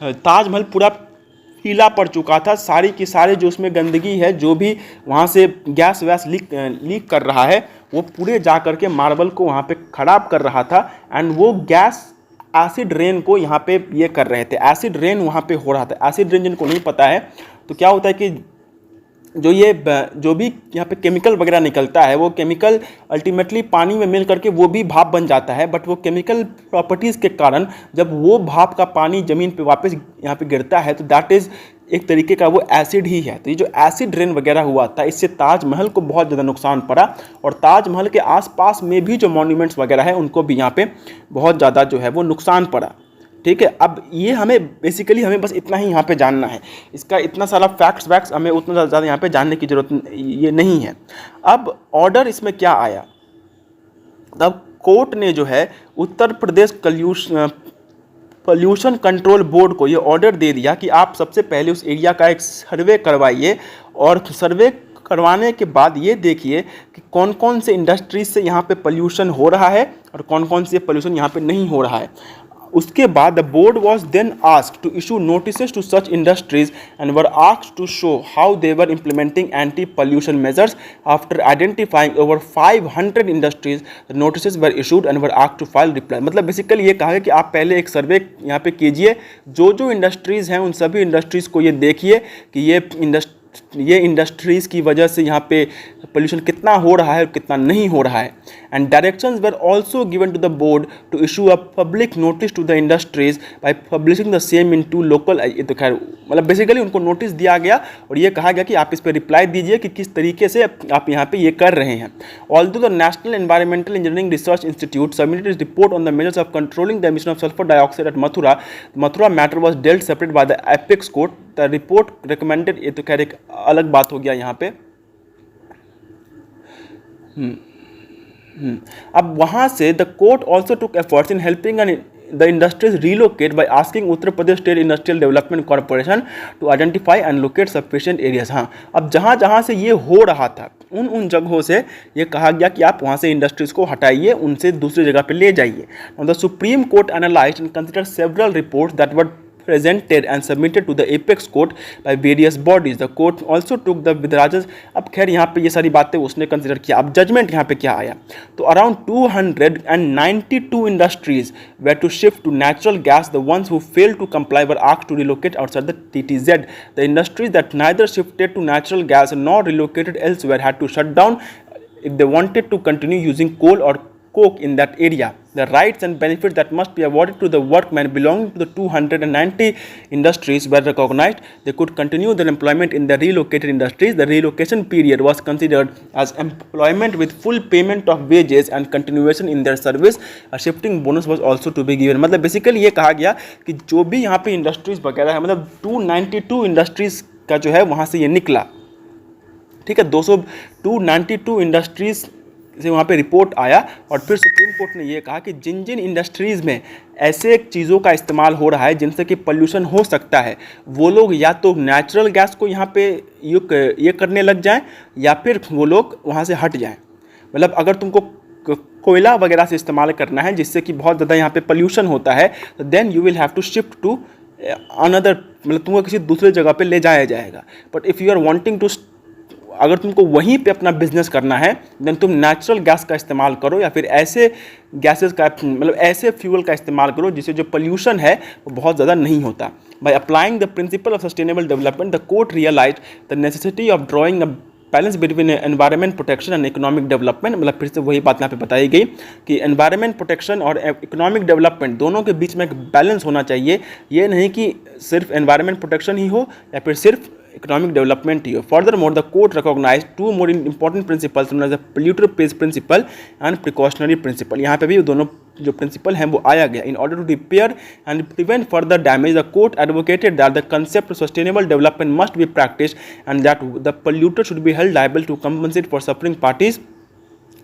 ताजमहल पूरा पीला पड़ चुका था, सारी की सारी जो उसमें गंदगी है, जो भी वहाँ से गैस वैस लीक कर रहा है, वो पूरे जा कर के मार्बल को वहाँ पे ख़राब कर रहा था। एंड वो गैस एसिड रेन को यहाँ पे ये कर रहे थे, एसिड रेन वहाँ पे हो रहा था। एसिड रेन जिनको नहीं पता है तो क्या होता है कि जो भी यहाँ पे केमिकल वगैरह निकलता है, वो केमिकल अल्टीमेटली पानी में मिल करके वो भी भाप बन जाता है, बट वो केमिकल प्रॉपर्टीज़ के कारण जब वो भाप का पानी ज़मीन पे वापस यहाँ पे गिरता है तो दैट इज़ एक तरीके का वो एसिड ही है। तो ये जो एसिड रेन वगैरह हुआ था, इससे ताजमहल को बहुत ज़्यादा नुकसान पड़ा, और ताजमहल के आसपास में भी जो मॉन्यूमेंट्स वगैरह है उनको भी यहाँ पे बहुत ज़्यादा जो है वो नुकसान पड़ा, ठीक है। अब ये हमें बस इतना ही यहाँ पे जानना है, इसका इतना सारा फैक्ट्स हमें उतना ज़्यादा यहाँ पे जानने की ज़रूरत ये नहीं है। अब ऑर्डर इसमें क्या आया, तब कोर्ट ने जो है Uttar Pradesh pollution control board को ये ऑर्डर दे दिया कि आप सबसे पहले उस एरिया का एक सर्वे करवाइए, और सर्वे करवाने के बाद ये देखिए कि कौन कौन से इंडस्ट्रीज से यहाँ पे पोल्यूशन हो रहा है और कौन कौन से पोल्यूशन यहाँ पे नहीं हो रहा है। उसके बाद the board was then asked to issue notice to such industries and were asked to show how they were implementing anti pollution measures. After identifying over 500 industries the notice were issued and were asked to file reply. मतलब basically ये कहा है कि आप पहले एक सर्वे यहाँ पे कीजिए, जो इंडस्ट्रीज़ हैं उन सभी इंडस्ट्रीज़ को ये देखिए कि ये ये इंडस्ट्रीज़ की वजह से यहाँ पे पोल्यूशन कितना हो रहा है और कितना नहीं हो रहा है। And directions were also given to the board to issue a public notice to the industries by publishing the same in two local, ये तो खैर मतलब बेसिकली उनको नोटिस दिया गया और ये कहा गया कि आप इस पर रिप्लाई दीजिए कि किस तरीके से आप यहाँ पे ये कर रहे हैं। Although the national environmental engineering research institute submitted its report on the measures of controlling the emission of sulphur dioxide eight Mathura matter was dealt separate by the apex court. The report recommended, ये तो खैर एक अलग बात हो गया यहाँ पे। अब वहाँ से the court also took efforts in helping the industries relocate by asking Uttar Pradesh state industrial development corporation to identify and locate sufficient areas. हाँ, अब जहाँ से ये हो रहा था उन जगहों से ये कहा गया कि आप वहाँ से इंडस्ट्रीज को हटाइए, उनसे दूसरी जगह पे ले जाइए। The supreme court analysed and considered several reports that were presented and submitted to the apex court by various bodies. The court also took the Vidrajas। अब खैर यहाँ पे ये सारी बातें उसने कंसिडर किया। अब जजमेंट यहाँ पे क्या आया, तो around 292 industries were to shift to natural gas. The ones who failed to comply were asked to relocate outside the TTZ. The industries that neither shifted to natural gas nor relocated elsewhere had to shut down if they wanted to continue using coal or coke in that area. The rights and benefits that must be awarded to the workmen belonging to the 290 industries were recognized. They could continue their employment in the relocated industries. The relocation period was considered as employment with full payment of wages and continuation in their service. A shifting bonus was also to be given. मतलब basically ये कहा गया कि जो भी यहाँ पे industries वगैरह है, मतलब 292 इंडस्ट्रीज का जो है वहाँ से ये निकला, ठीक है, 292 इंडस्ट्रीज से वहाँ पे रिपोर्ट आया और फिर सुप्रीम कोर्ट ने ये कहा कि जिन जिन इंडस्ट्रीज़ में ऐसे चीज़ों का इस्तेमाल हो रहा है जिनसे कि पोल्यूशन हो सकता है, वो लोग या तो नेचुरल गैस को यहाँ पे ये करने लग जाएं या फिर वो लोग वहाँ से हट जाएं। मतलब अगर तुमको कोयला वगैरह से इस्तेमाल करना है जिससे कि बहुत ज़्यादा यहाँ पे पोल्यूशन होता है, तो then you will have to shift to another, मतलब तुमको किसी दूसरे जगह पे ले जाया जाएगा। But if you are wanting to, अगर तुमको वहीं पे अपना बिजनेस करना है, देन तुम नेचुरल गैस का इस्तेमाल करो या फिर ऐसे गैसेस का, मतलब ऐसे फ्यूल का इस्तेमाल करो जिससे जो पोल्यूशन है वो बहुत ज़्यादा नहीं होता। By applying the principle of sustainable development the court realised the necessity of drawing a balance between environment protection and economic development. मतलब फिर से वही बात यहाँ पे बताई गई कि एनवायरनमेंट प्रोटेक्शन और इकोनॉमिक डेवलपमेंट दोनों के बीच में एक बैलेंस होना चाहिए। ये नहीं कि सिर्फ एनवायरनमेंट प्रोटेक्शन ही हो या फिर सिर्फ इकोनॉमिक डेवलपमेंट ही हो। Furthermore the court recognise two more important principles, polluter pays principle and precautionary principle. यहाँ पे भी दोनों जो प्रिंसिपल हैं वो आया गया। In order to repair and prevent further damage the court advocated that the concept of sustainable development must be practise and that the polluter should be held liable to compensate for suffering parties.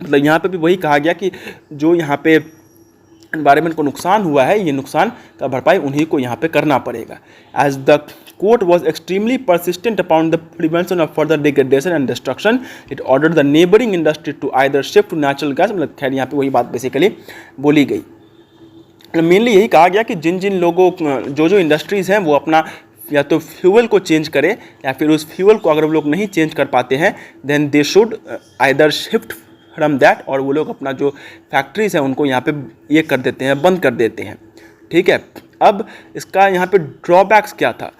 मतलब यहाँ पे भी वही कहा गया कि जो यहाँ पे एनवायरनमेंट को नुकसान हुआ है, ये नुकसान का भरपाई उन्हीं को यहाँ पे करना पड़ेगा। As the court was extremely persistent upon the prevention of further degradation and destruction, it order the neighbouring industry to either shift to natural gas. मतलब खैर यहाँ पे वही बात बेसिकली बोली गई। मेनली यही कहा गया कि जिन जिन लोगों जो इंडस्ट्रीज़ हैं वो अपना या तो फ्यूल को चेंज करें या फिर उस फ्यूल को अगर वो लोग नहीं चेंज कर पाते हैं, then they should either shift from that, और वो लोग अपना जो फैक्ट्रीज है उनको यहाँ पे ये कर देते हैं, बंद कर देते हैं। ठीक है, अब इसका यहाँ पे ड्रॉबैक्स क्या था।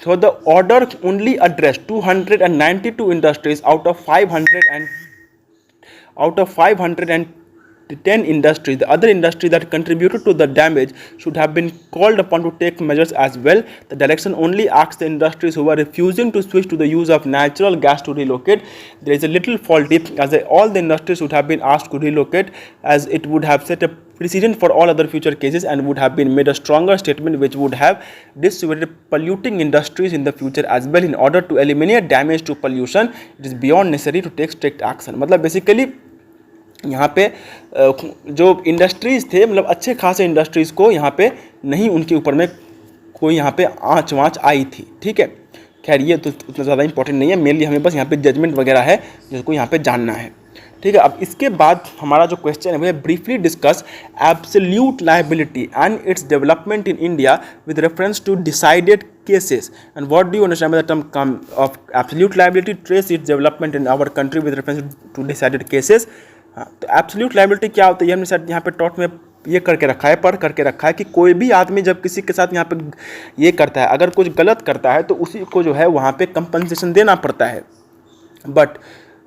So the order only addressed 292 industries out of 510 industries. The other industries that contributed to the damage should have been called upon to take measures as well. The direction only asks the industries who are refusing to switch to the use of natural gas to relocate. There is a little faulty, as all the industries would have been asked to relocate, as it would have set a precedent for all other future cases and would have been made a stronger statement which would have dissuaded polluting industries in the future as well. In order to eliminate damage to pollution, it is beyond necessary to take strict action. मतलब basically यहाँ पे जो industries थे, मतलब अच्छे खासे industries को यहाँ पे नहीं, उनके ऊपर में कोई यहाँ पे आँच वाँच आई थी। ठीक है, खैर ये तो उतना ज़्यादा इंपॉर्टेंट नहीं है, मेनली हमें बस यहाँ पे जजमेंट वगैरह है जिसको यहाँ पे जानना है। ठीक है, अब इसके बाद हमारा जो क्वेश्चन है वो है briefly discuss absolute liability and its development in India with reference to decided cases and what do you understand by the term of absolute liability, trace its development in our country with reference to decided cases. हाँ, तो absolute liability क्या होता है, ये हमने sir यहाँ पे taught में ये करके रखा है, पढ़ करके रखा है कि कोई भी आदमी जब किसी के साथ यहाँ पे ये करता है, अगर कुछ गलत करता है तो उसी को जो है वहाँ पे कंपनसेशन देना पड़ता है। बट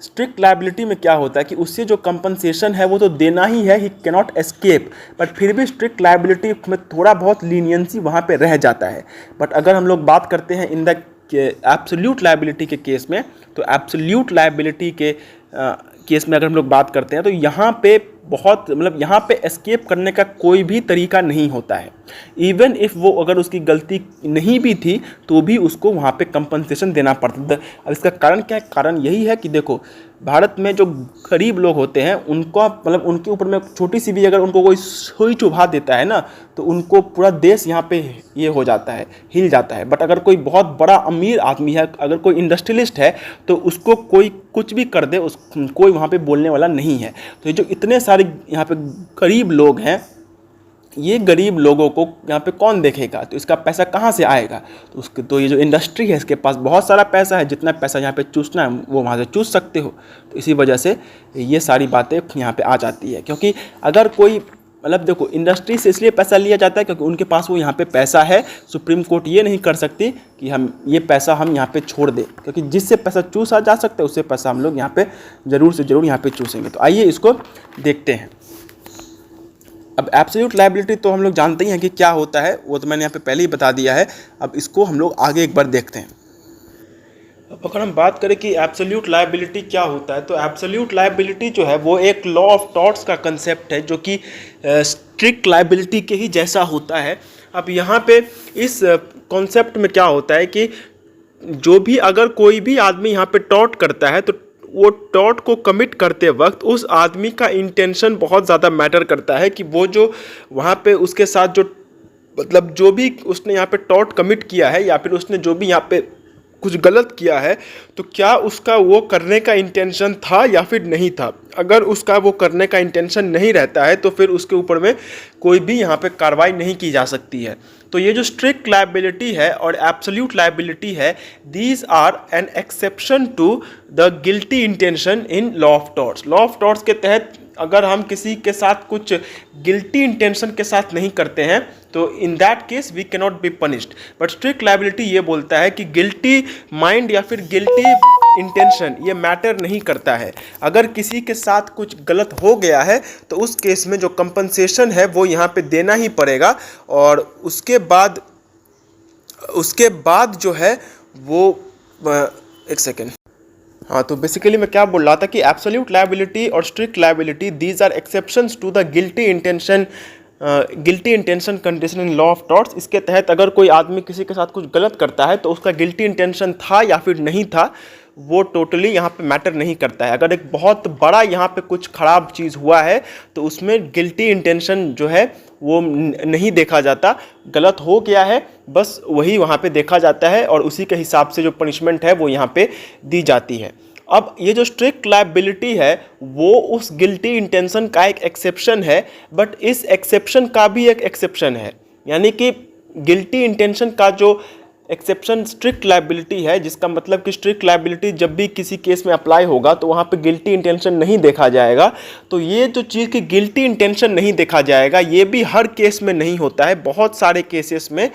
स्ट्रिक्ट लायबिलिटी में क्या होता है कि उससे जो कंपनसेशन है वो तो देना ही है, ही कैनॉट एस्केप, बट फिर भी स्ट्रिक्ट लायबिलिटी में थोड़ा बहुत लीनियंसी वहाँ पे रह जाता है। बट अगर हम लोग बात करते हैं इन द एब्सोल्यूट लायबिलिटी के केस में, तो एब्सोल्यूट लायबिलिटी के केस में अगर हम लोग बात करते हैं तो यहाँ पे बहुत मतलब यहाँ पे एस्केप करने का कोई भी तरीका नहीं होता है। इवन इफ़ वो अगर उसकी गलती नहीं भी थी तो भी उसको वहाँ पे कंपनसेशन देना पड़ता है। अब इसका कारण क्या है? कारण यही है कि देखो भारत में जो गरीब लोग होते हैं उनको मतलब उनके ऊपर में छोटी सी भी अगर उनको कोई सुई चुभा देता है ना तो उनको पूरा देश यहाँ पे ये हो जाता है, हिल जाता है। बट अगर कोई बहुत बड़ा अमीर आदमी है, अगर कोई इंडस्ट्रियलिस्ट है तो उसको कोई कुछ भी कर दे कोई वहाँ पे बोलने वाला नहीं है। तो ये जो इतने सारे यहाँ पे गरीब लोग हैं, ये गरीब लोगों को यहाँ पे कौन देखेगा? तो इसका पैसा कहाँ से आएगा? तो ये जो इंडस्ट्री है इसके पास बहुत सारा पैसा है, जितना पैसा यहाँ पे चूसना है वो वहाँ से चूस सकते हो। तो इसी वजह से ये सारी बातें यहाँ पे आ जाती है। क्योंकि अगर कोई मतलब देखो इंडस्ट्री से इसलिए पैसा लिया जाता है क्योंकि उनके पास वो यहाँ पे पैसा है। सुप्रीम कोर्ट ये नहीं कर सकती कि हम ये पैसा हम यहाँ पे छोड़ दें, क्योंकि जिससे पैसा चूसा जा सकता है उससे पैसा हम लोग यहाँ पे ज़रूर से ज़रूर यहाँ पे चूसेंगे। तो आइए इसको देखते हैं। अब एब्सोल्यूट लायबिलिटी तो हम लोग जानते ही हैं कि क्या होता है, वो तो मैंने यहाँ पे पहले ही बता दिया है। अब इसको हम लोग आगे एक बार देखते हैं। अब अगर हम बात करें कि एब्सोल्यूट लायबिलिटी क्या होता है, तो एब्सोल्यूट लायबिलिटी जो है वो एक लॉ ऑफ टॉर्ट्स का कंसेप्ट है जो कि स्ट्रिक्ट लायबिलिटी के ही जैसा होता है। अब यहाँ पे इस कॉन्सेप्ट में क्या होता है कि जो भी अगर कोई भी आदमी यहाँ पे टॉर्ट करता है तो वो टॉर्ट को कमिट करते वक्त उस आदमी का इंटेंशन बहुत ज़्यादा मैटर करता है कि वो जो वहाँ पे उसके साथ जो मतलब जो भी उसने यहाँ पे टॉर्ट कमिट किया है या फिर उसने जो भी यहाँ पे कुछ गलत किया है तो क्या उसका वो करने का इंटेंशन था या फिर नहीं था। अगर उसका वो करने का इंटेंशन नहीं रहता है तो फिर उसके ऊपर में कोई भी यहाँ पे कार्रवाई नहीं की जा सकती है। तो ये जो स्ट्रिक्ट लायबिलिटी है और एब्सोल्यूट लायबिलिटी है, these are an exception to the guilty intention in law of torts. Law of torts के तहत अगर हम किसी के साथ कुछ गिल्टी इंटेंशन के साथ नहीं करते हैं तो in that case we can not be punished. But strict liability ये बोलता है कि गिल्टी माइंड या फिर गिल्टी इंटेंशन ये मैटर नहीं करता है। अगर किसी के साथ कुछ गलत हो गया है तो उस केस में जो कंपनसेशन है वो यहाँ पे देना ही पड़ेगा। और उसके बाद जो है वो एक सेकेंड, हाँ, तो बेसिकली मैं क्या बोल रहा था कि एब्सोल्यूट लायबिलिटी और strict liability these are exceptions to the guilty intention condition in law of torts. इसके तहत अगर कोई आदमी किसी के साथ कुछ गलत करता है तो उसका गिल्टी इंटेंशन था या फिर नहीं था वो टोटली यहाँ पे मैटर नहीं करता है। अगर एक बहुत बड़ा यहाँ पे कुछ ख़राब चीज़ हुआ है तो उसमें गिल्टी इंटेंशन जो है वो नहीं देखा जाता। गलत हो गया है बस वही वहाँ पे देखा जाता है और उसी के हिसाब से जो पनिशमेंट है वो यहाँ पे दी जाती है। अब ये जो स्ट्रिक्ट लायबिलिटी है वो उस गिल्टी इंटेंशन का एक एक्सेप्शन है, बट इस एक्सेप्शन का भी एक एक्सेप्शन है। यानी कि गिल्टी इंटेंशन का जो एक्सेप्शन स्ट्रिक्ट लायबिलिटी है, जिसका मतलब कि स्ट्रिक्ट लायबिलिटी जब भी किसी केस में अप्लाई होगा तो वहाँ पे गिल्टी इंटेंशन नहीं देखा जाएगा। तो ये जो चीज़ की गिल्टी इंटेंशन नहीं देखा जाएगा ये भी हर केस में नहीं होता है। बहुत सारे केसेस में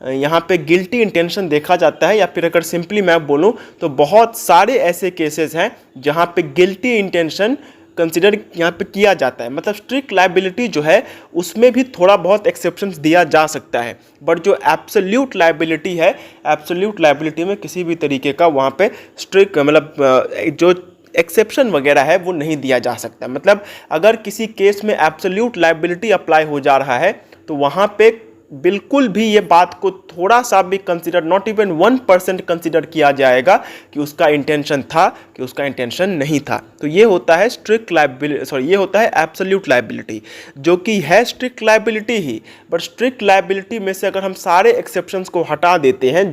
यहाँ पे गिल्टी इंटेंशन देखा जाता है, या फिर अगर सिंपली मैं बोलूँ तो बहुत सारे ऐसे केसेस हैं जहाँ पे गिल्टी इंटेंशन कंसिडर यहाँ पे किया जाता है। मतलब स्ट्रिक्ट लायबिलिटी जो है उसमें भी थोड़ा बहुत एक्सेप्शंस दिया जा सकता है, बट जो एब्सोल्यूट लायबिलिटी है, एब्सोल्यूट लायबिलिटी में किसी भी तरीके का वहाँ पे स्ट्रिक्ट मतलब जो एक्सेप्शन वगैरह है वो नहीं दिया जा सकता। मतलब अगर किसी केस में एब्सोल्यूट लायबिलिटी अप्लाई हो जा रहा है तो वहाँ पे बिल्कुल भी ये बात को थोड़ा सा भी कंसिडर, नॉट इवन 1% कंसिडर किया जाएगा कि उसका इंटेंशन था कि उसका इंटेंशन नहीं था। तो ये होता है स्ट्रिक्ट लायबिलिटी, ये होता है एब्सोल्यूट लायबिलिटी, जो कि है strict liability he. But strict liability में से अगर हम सारे एक्सेप्शंस को हटा देते हैं,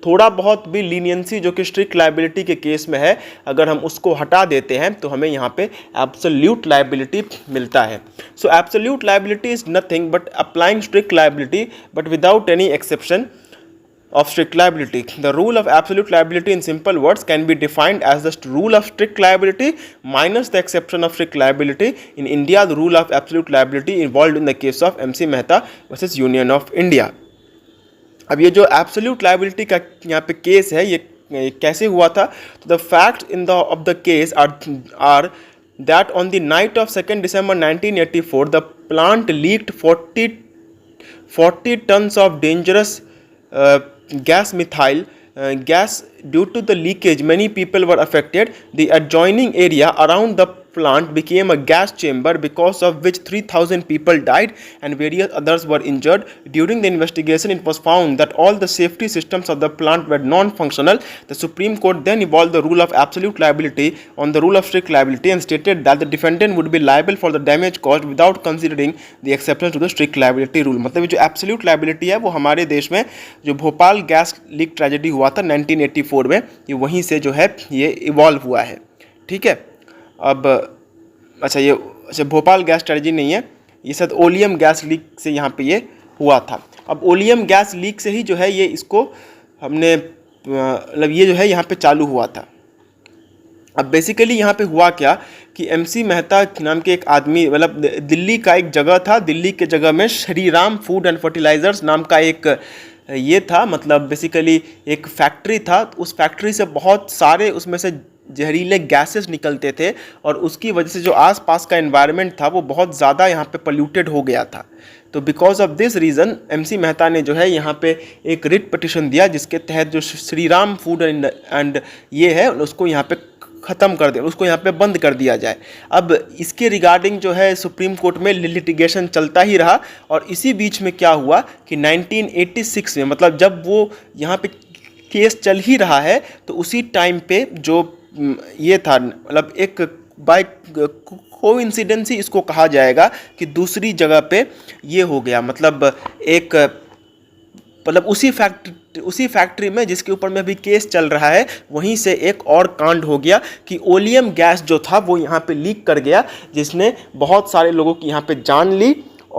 थोड़ा बहुत भी लीनियंसी जो कि स्ट्रिक्ट लायबिलिटी के केस में है अगर हम उसको हटा देते हैं तो हमें यहाँ पे एब्सोल्यूट लायबिलिटी मिलता है। सो absolute liability is nothing but applying strict liability but without any exception. of strict liability. The rule of absolute liability in simple words can be defined as the rule of strict liability minus the exception of strict liability. In India, the rule of absolute liability involved in the case of MC Mehta versus Union of India. अब ये जो absolute liability का यहाँ पे case है ये कैसे हुआ था? तो the fact in the of the case are that on the night of 2nd December 1984 the plant leaked 40 tons of dangerous gas methyl gas. Due to the leakage many people were affected. The adjoining area around the plant became a gas chamber because of which 3,000 people died and various others were injured. During the investigation it was found that all the safety systems of the plant were non-functional. The Supreme Court then evolved the rule of absolute liability on the rule of strict liability and stated that the defendant would be liable for the damage caused without considering the exceptions to the strict liability rule. मतलब ये जो absolute liability है वो हमारे देश में जो Bhopal gas leak tragedy हुआ था 1984 में ये वहीं से जो है ये इवॉल्व हुआ है. ठीक है. अब अच्छा भोपाल गैस ट्रेजेडी नहीं है, ये शायद ओलियम गैस लीक से यहाँ पे ये हुआ था. अब ओलियम गैस लीक से ही जो है ये इसको हमने मतलब ये जो है यहाँ पे चालू हुआ था. अब बेसिकली यहाँ पे हुआ क्या कि MC मेहता नाम के एक आदमी मतलब दिल्ली का एक जगह था, दिल्ली के जगह में श्रीराम फूड एंड फर्टिलाइजर्स नाम का एक ये था, मतलब बेसिकली एक फैक्ट्री था. उस फैक्ट्री से बहुत सारे उसमें से जहरीले गैसेस निकलते थे और उसकी वजह से जो आसपास का एनवायरनमेंट था वो बहुत ज़्यादा यहाँ पे पोल्यूटेड हो गया था. तो because of this reason MC Mehta ने जो है यहाँ पे एक रिट पिटिशन दिया जिसके तहत जो श्रीराम फूड एंड ये है उसको यहाँ पे ख़त्म कर दे, उसको यहाँ पे बंद कर दिया जाए. अब इसके रिगार्डिंग जो है सुप्रीम कोर्ट में लिटिगेशन चलता ही रहा और इसी बीच में क्या हुआ कि 1986 में मतलब जब वो यहाँ पे केस चल ही रहा है तो उसी टाइम पे जो ये था मतलब एक बाय कोइंसिडेंस ही इसको कहा जाएगा कि दूसरी जगह पे ये हो गया, मतलब एक मतलब उसी फैक्ट्री में जिसके ऊपर में अभी केस चल रहा है वहीं से एक और कांड हो गया कि ओलियम गैस जो था वो यहाँ पे लीक कर गया जिसने बहुत सारे लोगों की यहाँ पे जान ली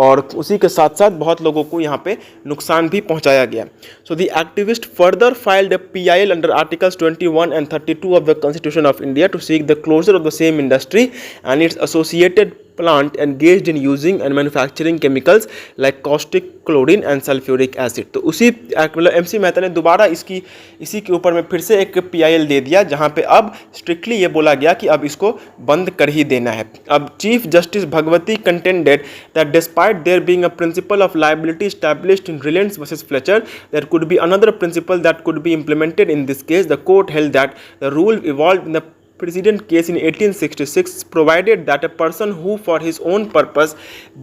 और उसी के साथ साथ बहुत लोगों को यहाँ पे नुकसान भी पहुँचाया गया. So the activist further filed a PIL under articles 21 and 32 of the constitution of India to seek the closure of the same industry and its associated plant engaged in using and manufacturing chemicals like caustic chlorine and sulfuric acid. तो उसी मतलब MC Mehta ने दोबारा इसी के ऊपर में फिर से एक PIL दे दिया जहाँ पे अब स्ट्रिक्टली ये बोला गया कि अब इसको बंद कर ही देना है. अब chief justice Bhagwati contended that despite there being a principle of liability established in Reliance versus Fletcher, there could be another principle that could be implemented in this case. The court held that the rule evolved in the precedent case in 1866 provided that a person who for his own purpose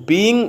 being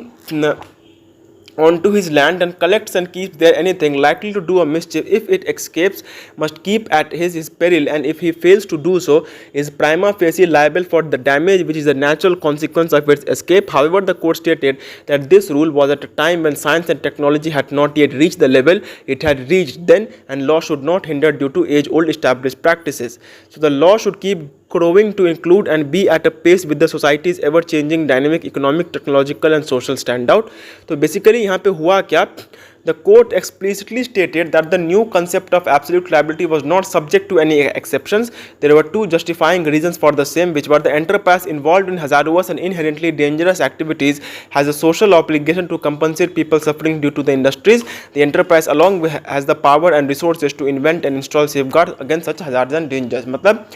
onto his land and collects and keeps there anything likely to do a mischief if it escapes must keep at his peril, and if he fails to do so is prima facie liable for the damage which is the natural consequence of its escape. However, the court stated that this rule was at a time when science and technology had not yet reached the level it had reached then, and law should not hinder due to age old established practices. So the law should keep growing to include and be at a pace with the society's ever changing dynamic economic, technological and social standout. तो basically यहाँ पे हुआ क्या, the court explicitly stated that the new concept of absolute liability was not subject to any exceptions. There were two justifying reasons for the same, which were the enterprise involved in hazardous and inherently dangerous activities has a social obligation to compensate people suffering due to the industries. The enterprise along has the power and resources to invent and install safeguards against such hazards and dangers. मतलब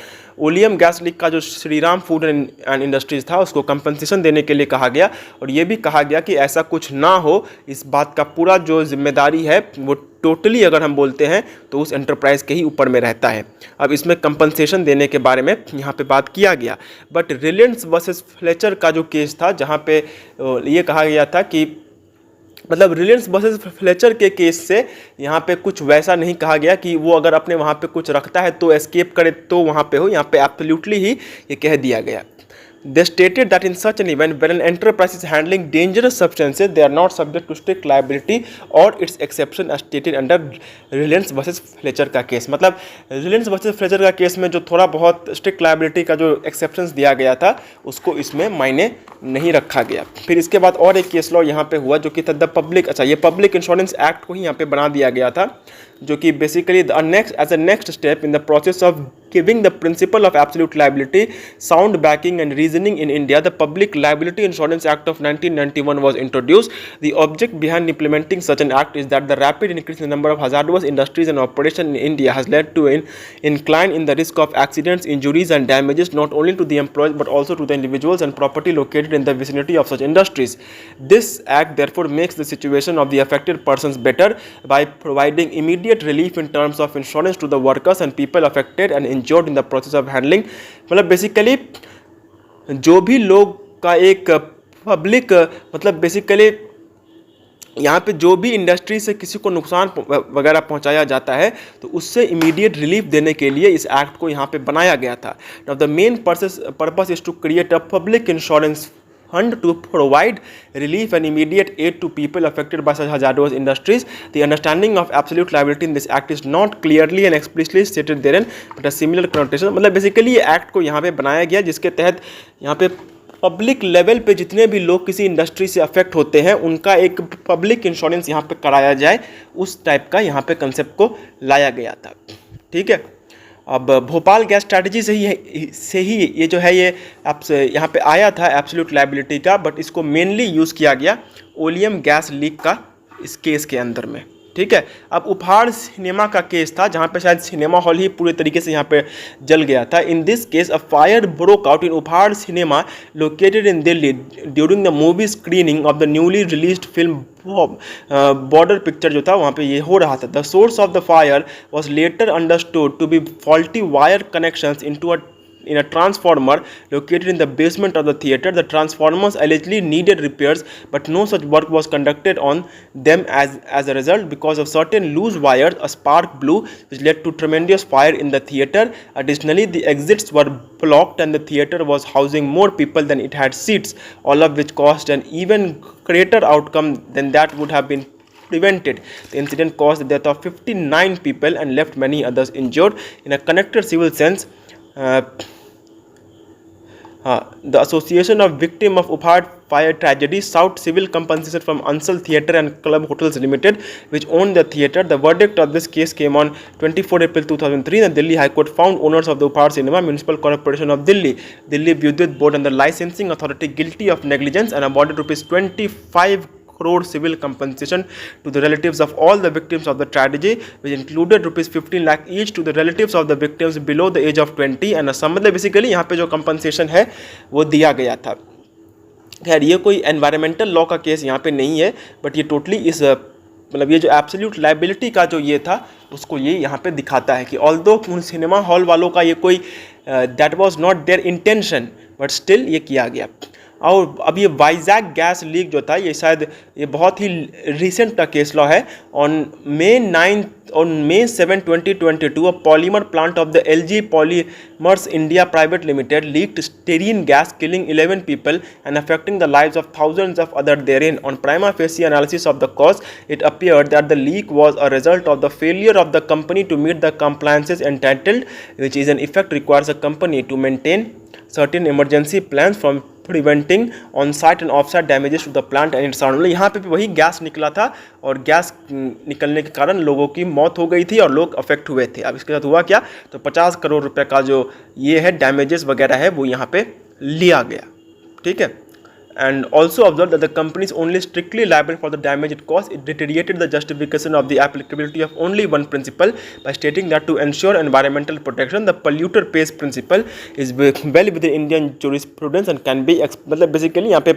oleum gas leak का जो Shriram food and industries था उसको compensation देने के लिए कहा गया और ये भी कहा गया कि ऐसा कुछ ना हो, इस बात का पूरा जो जिम्मेदारी है वो टोटली अगर हम बोलते हैं तो उस एंटरप्राइज़ के ही ऊपर में रहता है. अब इसमें कंपनसेशन देने के बारे में यहाँ पे बात किया गया. बट रिलायंस वर्सेस फ्लेचर का जो केस था जहाँ पे ये कहा गया था कि मतलब रिलायंस वर्सेस फ्लेचर के केस से यहाँ पे कुछ वैसा नहीं कहा गया कि वो अगर अपने वहाँ पे कुछ रखता है तो एस्केप करे तो वहाँ पे हो, यहाँ पे एब्सोल्युटली ही ये कह दिया गया. They stated that in such an event, when an enterprise is handling dangerous substances, they are not subject to strict liability or its exception as stated under Reliance versus Fletcher का case. मतलब Reliance versus Fletcher का case में जो थोड़ा बहुत strict liability का जो exceptions दिया गया था उसको इसमें मायने नहीं रखा गया। फिर इसके बाद और एक केस लॉ यहाँ पे हुआ जो कि था द पब्लिक, अच्छा ये पब्लिक इंश्योरेंस एक्ट को ही यहाँ पे बना दिया गया था, जो कि basically as a next step in the process of giving the principle of absolute liability sound backing and reasoning in India, the Public Liability Insurance Act of 1991 was introduced. The object behind implementing such an act is that the rapid increase in the number of hazardous industries and operation in India has led to an incline in the risk of accidents, injuries and damages not only to the employees but also to the individuals and property located in the vicinity of such industries. This act therefore makes the situation of the affected persons better by providing immediate relief in terms of insurance to the workers and people affected and injured in the process of handling। मतलब basically जो भी लोग का एक public, मतलब basically यहाँ पे जो भी इंडस्ट्री से किसी को नुकसान वगैरह पहुँचाया जाता है तो उससे इमीडिएट रिलीफ देने के लिए इस एक्ट को यहाँ पे बनाया गया था। Now the main purpose is to create a public insurance fund to provide relief and immediate aid to people affected by such hazardous industries. The understanding of absolute liability in this act is not clearly and explicitly stated therein, but a similar connotation। मतलब basically ये act को यहाँ पे बनाया गया जिसके तहत यहाँ पे पब्लिक लेवल पे जितने भी लोग किसी इंडस्ट्री से अफेक्ट होते हैं उनका एक पब्लिक इंश्योरेंस यहाँ पे कराया जाए, उस टाइप का यहाँ पे कंसेप्ट को लाया गया था। ठीक है, अब भोपाल गैस स्ट्रैटेजी से ही ये जो है ये यहाँ पे आया था एब्सोल्यूट लायबिलिटी का, बट इसको मेनली यूज़ किया गया ओलियम गैस लीक का इस केस के अंदर में। ठीक है, अब उपहार सिनेमा का केस था जहाँ पे शायद सिनेमा हॉल ही पूरे तरीके से यहाँ पे जल गया था। In this case a fire broke out in Uphaar cinema located in Delhi during the movie screening of the newly released film Border picture जो था वहाँ पे ये हो रहा था। The source of the fire was later understood to be faulty wire connections in a transformer located in the basement of the theater. The transformers allegedly needed repairs, but no such work was conducted on them as a result. Because of certain loose wires, a spark blew, which led to tremendous fire in the theater. Additionally, the exits were blocked and the theater was housing more people than it had seats, all of which caused an even greater outcome than that would have been prevented. The incident caused the death of 59 people and left many others injured. In a connected civil sense, the Association of Victims of Upar Fire Tragedy sought civil compensation from Ansal Theatre and Club Hotels Limited, which owned the theatre. The verdict of this case came on 24 April 2003. The Delhi High Court found owners of the Upar Cinema Municipal Corporation of Delhi, Delhi Vidyut Board and the licensing authority guilty of negligence and awarded rupees 25 crore civil compensation to the relatives of all the victims of the tragedy, which included rupees 15 lakh each to the relatives of the victims below the age of 20 and some। मतलब basically यहाँ पे जो compensation है वो दिया गया था। खैर ये कोई एनवायरमेंटल लॉ का केस यहाँ पे नहीं है, बट ये टोटली इस मतलब ये जो एब्सोल्यूट लायबिलिटी का जो ये था उसको ये यहाँ पे दिखाता है कि ऑल्दो उन सिनेमा हॉल वालों का ये कोई that was not there intention, but still ये किया गया। और अब ये वाइजैक गैस लीक जो था ये शायद ये बहुत ही रिसेंट का केस लॉ है। On May 7, 2022, a polymer plant of the LG Polymers India Private Limited leaked stearine gas, killing 11 people and affecting the lives of thousands of others therein. On prima facie analysis of the cause, it appeared that the leak was a result of the failure of the company to meet the compliances entitled, which is in effect requires a company to maintain certain emergency plans from preventing on site and off site damages to the plant and its sound. यहाँ पे भी वही gas निकला था और gas निकलने के कारण लोगों की मौत हो गई थी और लोग अफेक्ट हुए थे। अब इसके साथ हुआ क्या, तो 50 करोड़ रुपए का जो ये है डैमेजेस वगैरह है वो यहाँ पे लिया गया। ठीक है, and also observed that the company is only strictly liable for the damage it caused. It reiterated the justification of the applicability of only one principle by stating that to ensure environmental protection, the polluter pays principle is well within Indian jurisprudence and can be मतलब basically यहाँ पे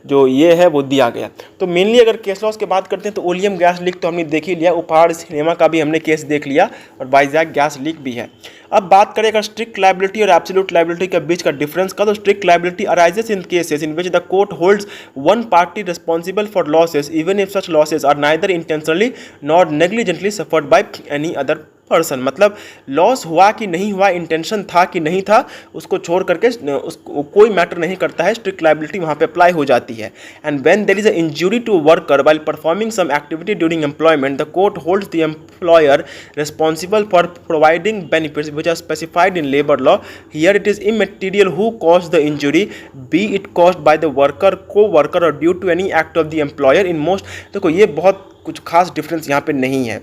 जो ये है वो दिया गया। तो मेनली अगर केस लॉस की बात करते हैं तो ओलियम गैस लीक तो हमने देख ही लिया, उपहार सिनेमा का भी हमने केस देख लिया और वाइजैक गैस लीक भी है। अब बात करें अगर स्ट्रिक्ट लायबिलिटी और एब्सोल्यूट लायबिलिटी के बीच का डिफरेंस का, तो strict liability arises in cases in which the court holds one party responsible for losses even if such losses are neither intentionally nor negligently suffered by any other person, मतलब loss हुआ कि नहीं हुआ, intention था कि नहीं था, उसको छोड़ करके उसको कोई मैटर नहीं करता है, स्ट्रिक्ट लायबिलिटी वहाँ पे अप्लाई हो जाती है। And when there is a injury to worker while performing some activity during employment, the court holds the employer responsible for providing benefits which are specified in labor law. Here it is immaterial who caused the injury, be it caused by the worker, co-worker or due to any act of the employer. In most, देखो ये बहुत कुछ खास difference यहाँ पे नहीं है।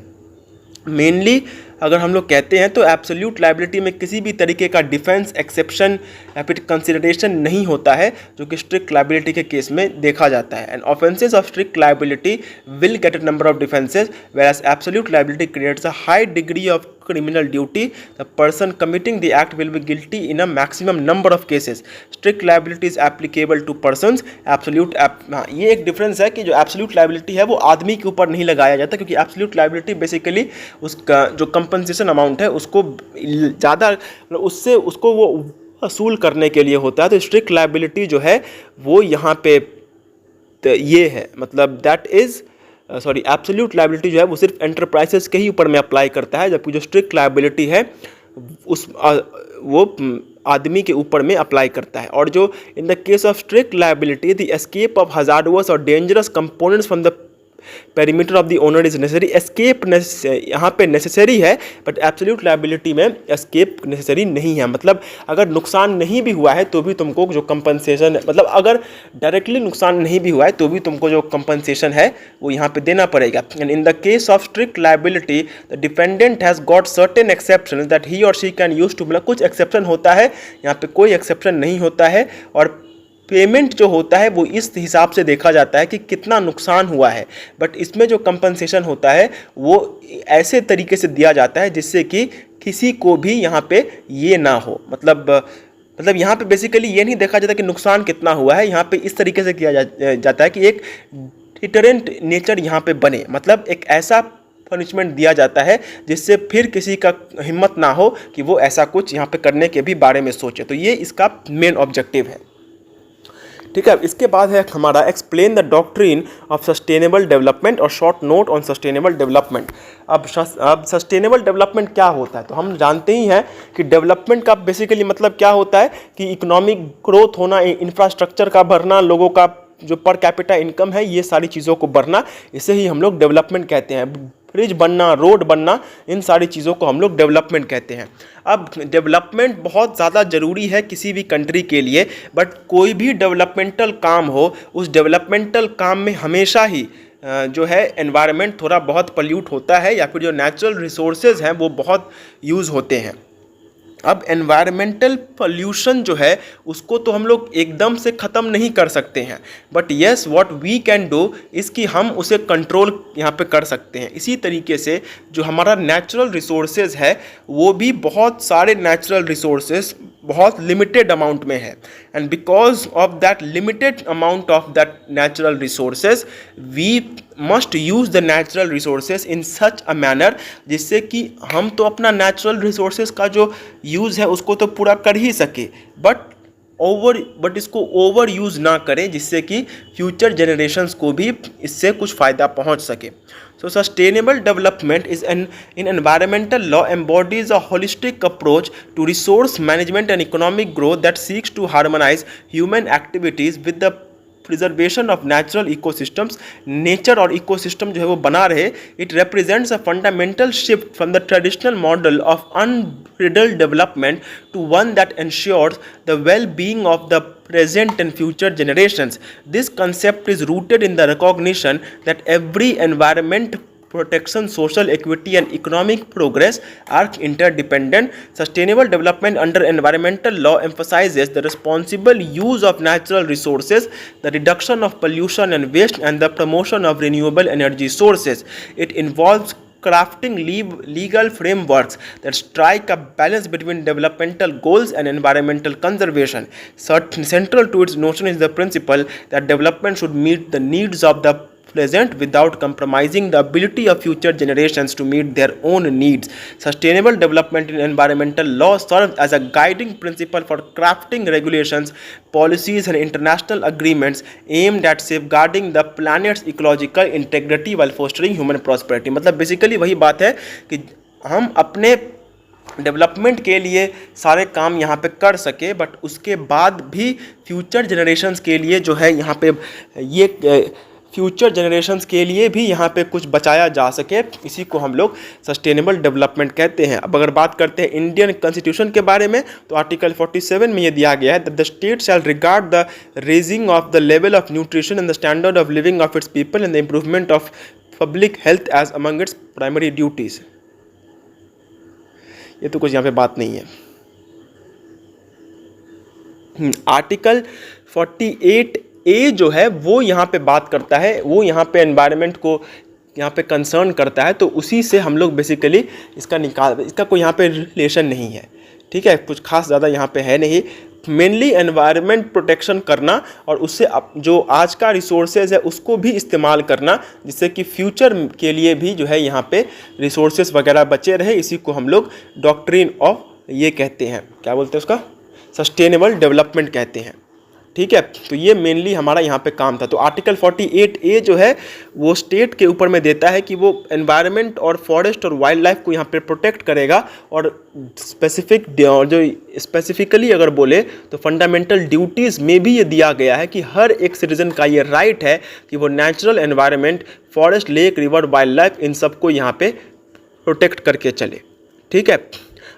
Mainly अगर हम लोग कहते हैं तो एब्सोल्यूट लायबिलिटी में किसी भी तरीके का डिफेंस, एक्सेप्शन या फिर कंसिडरेशन नहीं होता है, जो कि स्ट्रिक्ट लायबिलिटी के केस में देखा जाता है। And offences of strict liability will get a number of defences, whereas absolute liability creates a high degree of criminal duty. The person committing the act will be guilty in a maximum number of cases. Strict liability is applicable to persons. Absolute हाँ, ये एक difference है कि जो absolute liability है वो आदमी के ऊपर नहीं लगाया जाता, क्योंकि absolute liability बेसिकली उसका जो कंपनसेशन अमाउंट है उसको ज़्यादा, उससे उसको वो वसूल करने के लिए होता है। तो स्ट्रिक्ट लायबिलिटी जो है वो यहाँ पे ये है, मतलब दैट इज़ एब्सोल्यूट लायबिलिटी जो है वो सिर्फ एंटरप्राइजेस के ही ऊपर में अप्लाई करता है, जबकि जो स्ट्रिक्ट लायबिलिटी है उस वो आदमी के ऊपर में अप्लाई करता है। और जो in the case of strict liability the escape of hazardous और dangerous components from the perimeter of the owner is necessary. Escape यहाँ पे नेसेसरी है, बट एब्सोल्यूट लायबिलिटी में एस्केप नेसेसरी नहीं है। मतलब अगर नुकसान नहीं भी हुआ है तो भी तुमको जो कंपनसेशन, मतलब अगर डायरेक्टली नुकसान नहीं भी हुआ है तो भी तुमको जो कंपनसेशन है वो यहाँ पे देना पड़ेगा। And in the case of strict liability the dependent has got certain exception that he और शी कैन यूज टू, मतलब कुछ एक्सेप्शन होता है, यहाँ पे कोई एक्सेप्शन नहीं होता है। और पेमेंट जो होता है वो इस हिसाब से देखा जाता है कि कितना नुकसान हुआ है, बट इसमें जो कंपनसेशन होता है वो ऐसे तरीके से दिया जाता है जिससे कि किसी को भी यहाँ पे ये ना हो, मतलब यहाँ पे बेसिकली ये नहीं देखा जाता कि नुकसान कितना हुआ है, यहाँ पे इस तरीके से किया जाता है कि एक डिटरेंट नेचर यहाँ पे बने, मतलब एक ऐसा पनिशमेंट दिया जाता है जिससे फिर किसी का हिम्मत ना हो कि वो ऐसा कुछ यहाँ पे करने के भी बारे में सोचे। तो ये इसका मेन ऑब्जेक्टिव है। ठीक है, इसके बाद है हमारा explain the doctrine of sustainable development और short note on sustainable development. अब सस्टेनेबल डेवलपमेंट क्या होता है, तो हम जानते ही हैं कि डेवलपमेंट का बेसिकली मतलब क्या होता है कि इकोनॉमिक ग्रोथ होना, इंफ्रास्ट्रक्चर का बढ़ना, लोगों का जो पर कैपिटा इनकम है ये सारी चीज़ों को बढ़ना, इसे ही हम लोग डेवलपमेंट कहते हैं। ब्रिज बनना, रोड बनना, इन सारी चीज़ों को हम लोग डेवलपमेंट कहते हैं। अब डेवलपमेंट बहुत ज़्यादा ज़रूरी है किसी भी कंट्री के लिए, बट कोई भी डेवलपमेंटल काम हो, उस डेवलपमेंटल काम में हमेशा ही जो है एनवायरनमेंट थोड़ा बहुत पल्यूट होता है, या फिर जो नेचुरल रिसोर्सेज हैं वो बहुत यूज़ होते हैं। अब एनवायरमेंटल पोल्यूशन जो है उसको तो हम लोग एकदम से ख़त्म नहीं कर सकते हैं, but yes what we can do is कि हम उसे कंट्रोल यहाँ पे कर सकते हैं। इसी तरीके से जो हमारा नेचुरल रिसोर्सेज है वो भी बहुत सारे नेचुरल रिसोर्सेज बहुत लिमिटेड अमाउंट में है, and because of that limited amount of that natural resources we must use the natural resources in such a manner जिससे कि हम तो अपना नेचुरल रिसोर्सेज का जो यूज़ है उसको तो पूरा कर ही सके, बट इसको ओवर यूज़ ना करें जिससे कि फ्यूचर जनरेशन्स को भी इससे कुछ फ़ायदा पहुंच सके। So sustainable development is in environmental law embodies a holistic approach to resource management and economic growth that seeks to harmonize human activities with the preservation of natural ecosystems. Nature और ecosystem जो है वो बना रहे, it represents a fundamental shift from the traditional model of unbridled development to one that ensures the well being of the present and future generations. This concept is rooted in the recognition that every environment, protection, social equity and economic progress are interdependent. Sustainable development under environmental law emphasizes the responsible use of natural resources, the reduction of pollution and waste, and the promotion of renewable energy sources. It involves crafting legal frameworks that strike a balance between developmental goals and environmental conservation. Central to its notion is the principle that development should meet the needs of the present without compromising the ability of future generations to meet their own needs. Sustainable development in environmental law serves as a guiding principle for crafting regulations, policies and international agreements aimed at safeguarding the planet's ecological integrity while fostering human prosperity. मतलब basically वही बात है कि हम अपने development के लिए सारे काम यहाँ पे कर सके, बट उसके बाद भी फ्यूचर जनरेशन्स के लिए जो है यहाँ पे ये फ्यूचर जनरेशन्स के लिए भी यहाँ पे कुछ बचाया जा सके, इसी को हम लोग सस्टेनेबल डेवलपमेंट कहते हैं। अब अगर बात करते हैं इंडियन कॉन्स्टिट्यूशन के बारे में, तो आर्टिकल 47 में ये दिया गया है that the state shall regard the raising of the level of nutrition and the standard of living of its people and the improvement of public health as among its primary duties. ये तो कुछ यहाँ पे बात नहीं है। Article 48A जो है वो यहाँ पे बात करता है, वो यहाँ पे एनवायरनमेंट को यहाँ पे कंसर्न करता है, तो उसी से हम लोग बेसिकली इसका कोई यहाँ पे रिलेशन नहीं है, ठीक है, कुछ खास ज़्यादा यहाँ पे है नहीं। मेनली एनवायरनमेंट प्रोटेक्शन करना और उससे जो आज का रिसोर्सेज है उसको भी इस्तेमाल करना, जिससे कि फ्यूचर के लिए भी जो है यहाँ पे रिसोर्सेज वगैरह बचे रहे, इसी को हम लोग डॉक्ट्रिन ऑफ ये कहते हैं, क्या बोलते हैं उसका, सस्टेनेबल डेवलपमेंट कहते हैं, ठीक है। तो ये मेनली हमारा यहाँ पे काम था। तो आर्टिकल 48A जो है वो स्टेट के ऊपर में देता है कि वो एनवायरनमेंट और फॉरेस्ट और वाइल्ड लाइफ को यहाँ पे प्रोटेक्ट करेगा, और स्पेसिफिकली अगर बोले तो फंडामेंटल ड्यूटीज़ में भी ये दिया गया है कि हर एक सिटीजन का ये राइट है कि वो natural environment, forest, lake, river, wildlife, इन सबको यहाँ पे प्रोटेक्ट करके चले, ठीक है।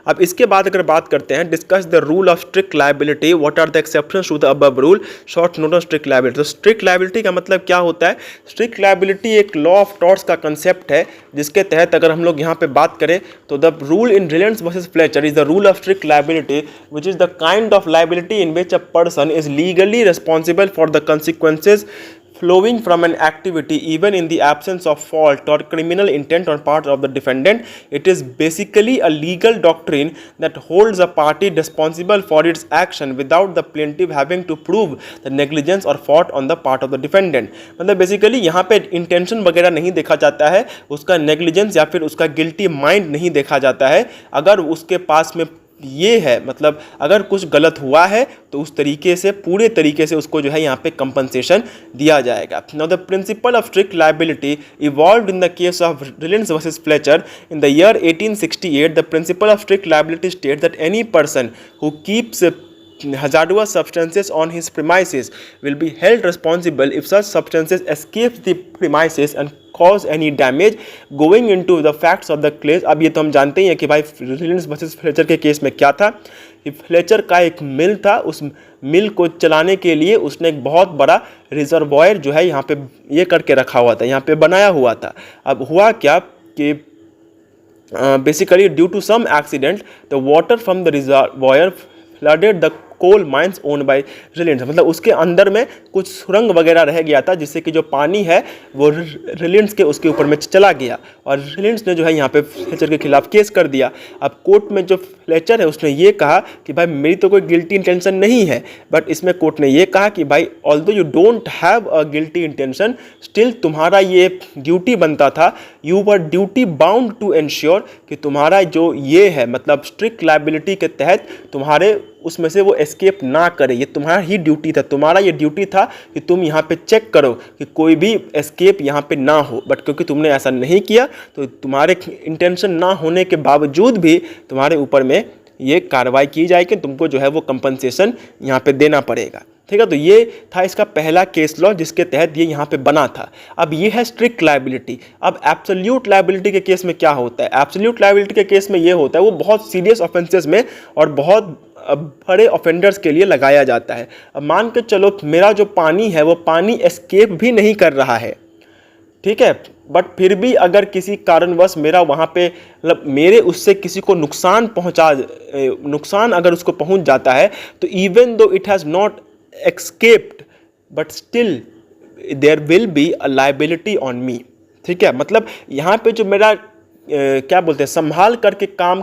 अब इसके बाद अगर बात करते हैं, discuss the rule of strict liability, what are the exceptions to the above rule, short note of strict liability. तो स्ट्रिक्ट लायबिलिटी का मतलब क्या होता है? स्ट्रिक्ट लायबिलिटी एक लॉ ऑफ टॉर्ट्स का कंसेप्ट है, जिसके तहत अगर हम लोग यहाँ पे बात करें तो the rule in Reliance versus Fletcher is the rule of strict liability which is the kind of liability in which a person is legally responsible for the consequences flowing from an activity even in the absence of fault or criminal intent on part of the defendant. It is basically a legal doctrine that holds a party responsible for its action without the plaintiff having to prove the negligence or fault on the part of the defendant. मतलब basically यहाँ पे intention वगैरह नहीं देखा जाता है, उसका negligence या फिर उसका गिल्टी माइंड नहीं देखा जाता है। अगर उसके पास में ये है, मतलब अगर कुछ गलत हुआ है तो उस तरीके से, पूरे तरीके से उसको जो है यहाँ पे कंपनसेशन दिया जाएगा। Now the principle of strict liability evolved in the case of Reliance versus Fletcher in the year 1868। The principle of strict liability state that any person who keeps hazardous substances on his premises will be held responsible if such substances escape the premises and cause any damage going into the facts of the case। अब ये तो हम जानते ही हैं कि भाई Reliance versus Fletcher के case में क्या था कि फ्लेचर का एक मिल था, उस मिल को चलाने के लिए उसने एक बहुत बड़ा रिजर्वॉयर जो है यहाँ पे ये करके रखा हुआ था, यहाँ पे बनाया हुआ था। अब हुआ क्या कि basically due to some accident the water from the reservoir flooded the coal mines owned by Reliance. मतलब उसके अंदर में कुछ सुरंग वगैरह रह गया था, जिससे कि जो पानी है वो रिलायंस के उसके ऊपर में चला गया, और रिलायंस ने जो है यहाँ पे फ्लेचर के खिलाफ केस कर दिया। अब कोर्ट में जो फ्लेचर है उसने ये कहा कि भाई मेरी तो कोई गिल्टी इंटेंशन नहीं है, बट इसमें कोर्ट ने ये कहा कि भाई although you don't have a guilty intention, still तुम्हारा ये ड्यूटी बनता था, you were duty bound to ensure कि तुम्हारा जो ये है, मतलब स्ट्रिक्ट लायबिलिटी के तहत तुम्हारे उसमें से वो एस्केप ना करे, ये तुम्हारा ही ड्यूटी था, तुम्हारा ये ड्यूटी था कि तुम यहाँ पे चेक करो कि कोई भी एस्केप यहाँ पे ना हो। बट क्योंकि तुमने ऐसा नहीं किया तो तुम्हारे इंटेंशन ना होने के बावजूद भी तुम्हारे ऊपर में ये कार्रवाई की जाएगी, तुमको जो है वो कंपनसेशन यहाँ पे देना पड़ेगा। ठीक है, तो ये था इसका पहला केस लॉ जिसके तहत ये यहाँ पे बना था। अब ये है स्ट्रिक्ट लायबिलिटी। अब एब्सोल्यूट लायबिलिटी के केस में क्या होता है? एब्सोल्यूट लायबिलिटी के केस में ये होता है, वो बहुत सीरियस ऑफेंसेस में और बहुत बड़े ऑफेंडर्स के लिए लगाया जाता है। अब मान के चलो मेरा जो पानी है वो पानी एस्केप भी नहीं कर रहा है, ठीक है, बट फिर भी अगर किसी कारणवश मेरा वहाँ पे मतलब मेरे उससे किसी को नुकसान अगर उसको पहुँच जाता है, तो even though it has not escaped but still there will be a liability on me। ठीक है, मतलब यहाँ पे जो मेरा क्या बोलते हैं संभाल करके काम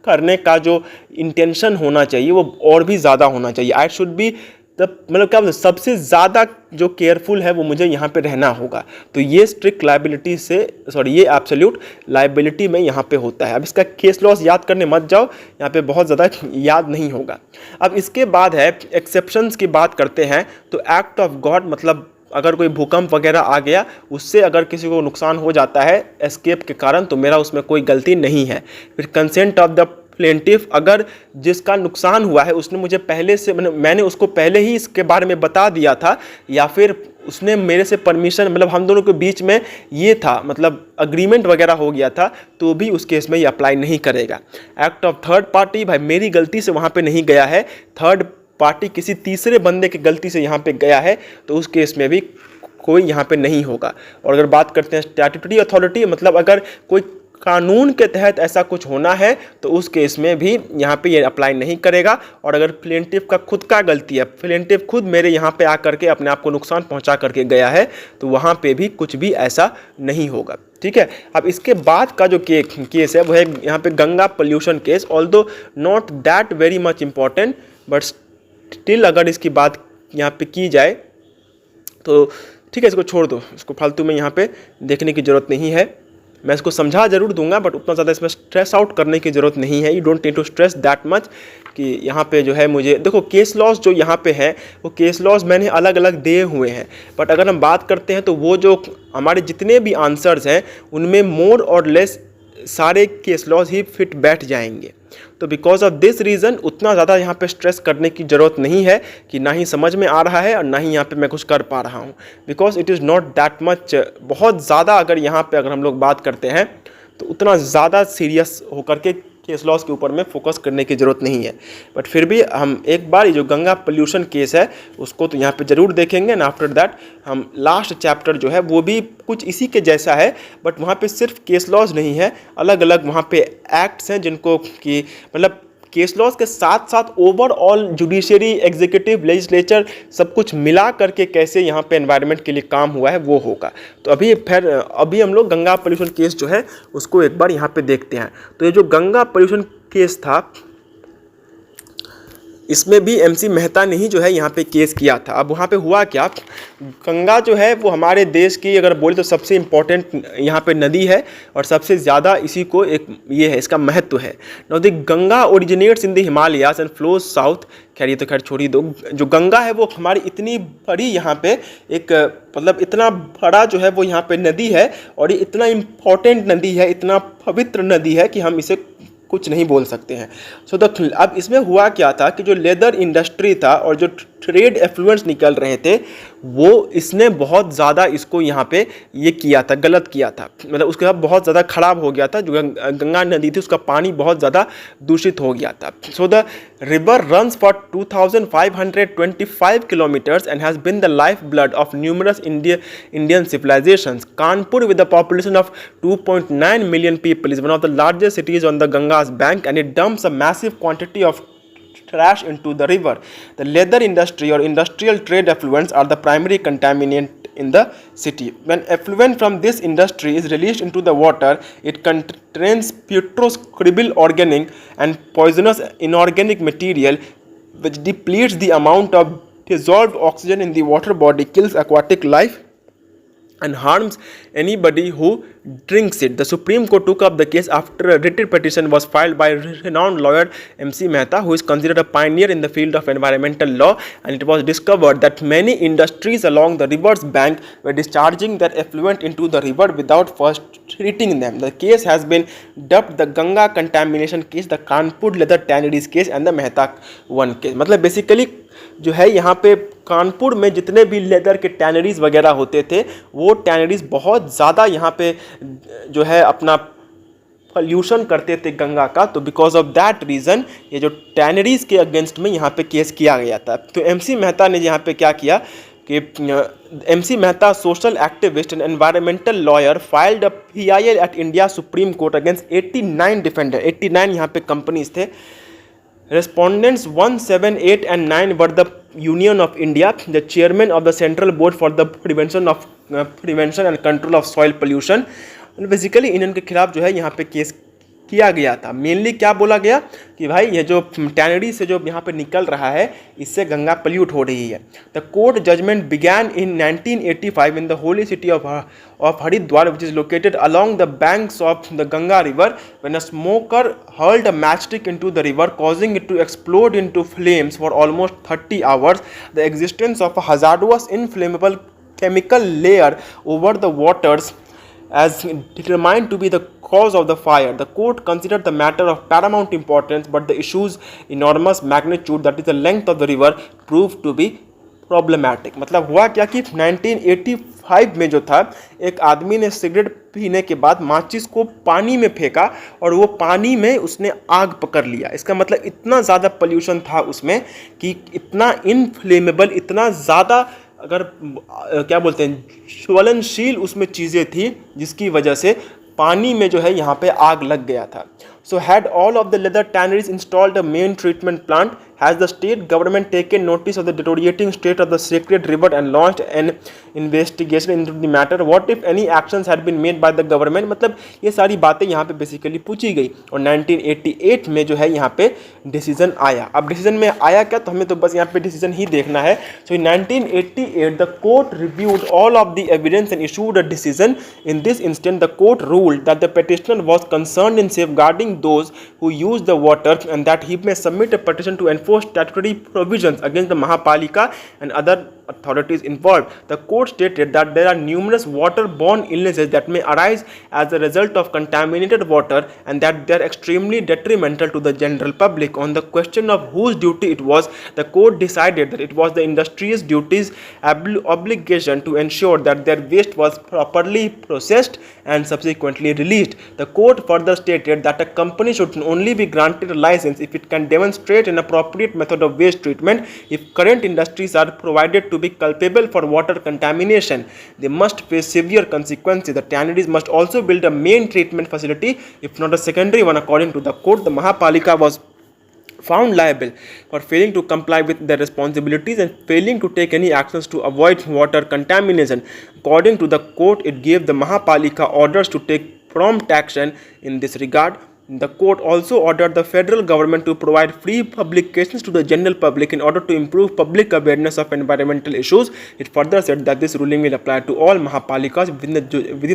करने का जो इंटेंशन होना चाहिए वो और भी ज़्यादा होना चाहिए। आई शुड बी मतलब क्या बोलते हैं सबसे ज़्यादा जो केयरफुल है वो मुझे यहाँ पे रहना होगा। तो ये स्ट्रिक्ट लायबिलिटी से ये एब्सोल्यूट लायबिलिटी में यहाँ पे होता है। अब इसका केस लॉस याद करने मत जाओ, यहाँ पे बहुत ज़्यादा याद नहीं होगा। अब इसके बाद है एक्सेप्शंस की बात करते हैं, तो एक्ट ऑफ गॉड मतलब अगर कोई भूकंप वगैरह आ गया, उससे अगर किसी को नुकसान हो जाता है एस्केप के कारण, तो मेरा उसमें कोई गलती नहीं है। फिर कंसेंट ऑफ द प्लेंटिफ, अगर जिसका नुकसान हुआ है उसने मुझे पहले से, मैंने उसको पहले ही इसके बारे में बता दिया था, या फिर उसने मेरे से परमिशन, मतलब हम दोनों के बीच में ये था, मतलब अग्रीमेंट वगैरह हो गया था, तो भी उस केस में ये अप्लाई नहीं करेगा। एक्ट ऑफ थर्ड पार्टी, भाई मेरी गलती से वहाँ पे नहीं गया है, थर्ड पार्टी किसी तीसरे बंदे की गलती से यहाँ पे गया है, तो उस केस में भी कोई यहाँ पे नहीं होगा। और अगर बात करते हैं स्टैट्यूटरी अथॉरिटी, मतलब अगर कोई कानून के तहत ऐसा कुछ होना है तो उस केस में भी यहाँ पे ये अप्लाई नहीं करेगा। और अगर प्लेंटिफ का खुद का गलती है, प्लेंटिफ खुद मेरे यहाँ पे आकर के अपने आप को नुकसान पहुँचा करके गया है, तो वहाँ पे भी कुछ भी ऐसा नहीं होगा। ठीक है, अब इसके बाद का जो केस है वो है यहाँ पे Ganga pollution case. Although not that very much important, but still अगर इसकी बात यहाँ पे की जाए तो ठीक है, इसको छोड़ दो, इसको फालतू में यहाँ पे देखने की ज़रूरत नहीं है। मैं इसको समझा जरूर दूंगा, बट उतना ज़्यादा इसमें स्ट्रेस आउट करने की ज़रूरत नहीं है। You don't need to stress that much कि यहाँ पे जो है मुझे देखो, केस लॉज जो यहाँ पे है वो केस लॉज मैंने अलग अलग दिए हुए हैं, बट अगर हम बात करते हैं तो वो जो हमारे जितने भी आंसर्स हैं उनमें मोर और लेस सारे केस लॉज ही फिट बैठ जाएंगे। तो बिकॉज ऑफ दिस रीज़न उतना ज़्यादा यहाँ पे स्ट्रेस करने की ज़रूरत नहीं है कि ना ही समझ में आ रहा है और ना ही यहाँ पे मैं कुछ कर पा रहा हूँ, because it is not that much. बहुत ज़्यादा अगर यहाँ पे अगर हम लोग बात करते हैं तो उतना ज़्यादा सीरियस होकर के केस लॉस के ऊपर में फोकस करने की ज़रूरत नहीं है। बट फिर भी हम एक बार ये जो गंगा पोल्यूशन केस है उसको तो यहाँ पे ज़रूर देखेंगे, एंड आफ्टर दैट हम लास्ट चैप्टर जो है वो भी कुछ इसी के जैसा है, बट वहाँ पे सिर्फ केस लॉज नहीं है, अलग अलग वहाँ पे एक्ट्स हैं जिनको कि मतलब केस लॉज के साथ साथ ओवरऑल जुडिशरी, एग्जीक्यूटिव, लेजिस्लेचर सब कुछ मिला करके कैसे यहाँ पे एनवायरनमेंट के लिए काम हुआ है वो होगा। तो अभी हम लोग गंगा पोल्यूशन केस जो है उसको एक बार यहाँ पे देखते हैं। तो ये जो गंगा पोल्यूशन केस था इसमें भी एमसी मेहता ने ही जो है यहाँ पे केस किया था। अब वहाँ पे हुआ क्या, गंगा जो है वो हमारे देश की अगर बोले तो सबसे इम्पोर्टेंट यहाँ पे नदी है और सबसे ज़्यादा इसी को एक ये है, इसका महत्व है। Now the Ganga originates in the Himalayas and flows south. खैर ये तो खैर छोड़ ही दो, जो गंगा है वो हमारी इतनी बड़ी यहाँ पे एक मतलब इतना बड़ा जो है वो यहाँ पे नदी है, और ये इतना इम्पोर्टेंट नदी है, इतना पवित्र नदी है कि हम इसे कुछ नहीं बोल सकते हैं। अब इसमें हुआ क्या था कि जो लेदर इंडस्ट्री था और जो ट्रेड एफ्लुएंस निकल रहे थे वो इसने बहुत ज़्यादा इसको यहाँ पे ये किया था, गलत किया था, मतलब उसके साथ बहुत ज़्यादा ख़राब हो गया था। जो गंगा नदी थी उसका पानी बहुत ज़्यादा दूषित हो गया था। So the river runs for 2525 kilometres and has been the life blood of numerous Indian civilisations. Kanpur with the population of 2.9 million people is one of the largest cities on the Ganga's bank, and it dumps a massive quantity of trash into the river. The leather industry or industrial trade effluents are the primary contaminant in the city. When effluent from this industry is released into the water, it contains petroscribal organic and poisonous inorganic material which depletes the amount of dissolved oxygen in the water body, kills aquatic life and harms anybody who drinks it. The Supreme Court took up the case after a written petition was filed by renowned lawyer MC Mehta, who is considered a pioneer in the field of environmental law, and it was discovered that many industries along the river's bank were discharging their effluent into the river without first treating them. The case has been dubbed the Ganga contamination case, the Kanpur leather tanneries case and the Mehta 1 case. मतलब basically जो है यहाँ पे कानपुर में जितने भी leather के tanneries वगैरह होते थे वो टैनरीज बहुत ज़्यादा यहाँ पे जो है अपना पोल्यूशन करते थे गंगा का। तो बिकॉज ऑफ दैट रीज़न ये जो टैनरीज के अगेंस्ट में यहाँ पे केस किया गया था। तो एमसी मेहता ने यहाँ पे क्या किया कि M C Mehta, social activist and environmental lawyer, filed a PIL at India supreme court against 89 defender. 89 यहाँ पे कंपनीज थे। Respondents 1, 7, 8 and 9 were the Union of India, the chairman of the Central Board for the Prevention and Control of Soil Pollution। Basically इन्होंने के खिलाफ जो है यहाँ पे केस किया गया था। मेनली क्या बोला गया कि भाई ये जो टैनरी से जो यहाँ पे निकल रहा है इससे गंगा पोल्यूट हो रही है। The court judgement began in 1985 in the holy city of Haridwar which is located along the banks of the Ganga river when a smoker hurled a matchstick into the river causing it to explode into flames for almost 30 hours. The existence of a hazardous inflammable chemical layer over the waters as determined to be the cause of the fire. The court considered the matter of paramount importance, but the issue's enormous magnitude, that is the length of the river, proved to be problematic. मतलब हुआ क्या कि 1985 में जो था, एक आदमी ने सिगरेट पीने के बाद माचिस को पानी में फेंका और वो पानी में उसने आग पकड़ लिया। इसका मतलब इतना ज़्यादा पोल्यूशन था उसमें कि इतना इनफ्लेमेबल, इतना ज़्यादा अगर क्या बोलते हैं ज्वलनशील उसमें चीज़ें थी जिसकी वजह से पानी में जो है यहाँ पे आग लग गया था। So had all of the leather tanneries installed a main treatment plant? Has the state government taken notice of the deteriorating state of the sacred river and launched an investigation into the matter? What if any actions had been made by the government? मतलब ये सारी बातें यहाँ पे basically पूछी गई और 1988 में जो है यहाँ पे डिसीजन आया। अब डिसीजन में आया क्या, तो हमें तो बस यहाँ पे डिसीजन ही देखना है। So in 1988 the court reviewed all of the evidence and issued a decision. In this instance the court ruled that the petitioner was concerned in safeguarding those who use the water and that he may submit a petition to enforce statutory provisions against the Mahapalika and other authorities involved. The court stated that there are numerous waterborne illnesses that may arise as a result of contaminated water and that they are extremely detrimental to the general public. On the question of whose duty it was, the court decided that it was the industry's duty's obligation to ensure that their waste was properly processed and subsequently released. The court further stated that a company should only be granted a license if it can demonstrate an appropriate method of waste treatment. If current industries are provided to be culpable for water contamination, they must face severe consequences. The tanneries must also build a main treatment facility, if not a secondary one. According to the court, the Mahapalika was found liable for failing to comply with their responsibilities and failing to take any actions to avoid water contamination. According to the court, it gave the Mahapalika orders to take prompt action in this regard. The court also ordered the federal government to provide free publications to the general public in order to improve public awareness of environmental issues. It further said that this ruling will apply to all Mahapalikas within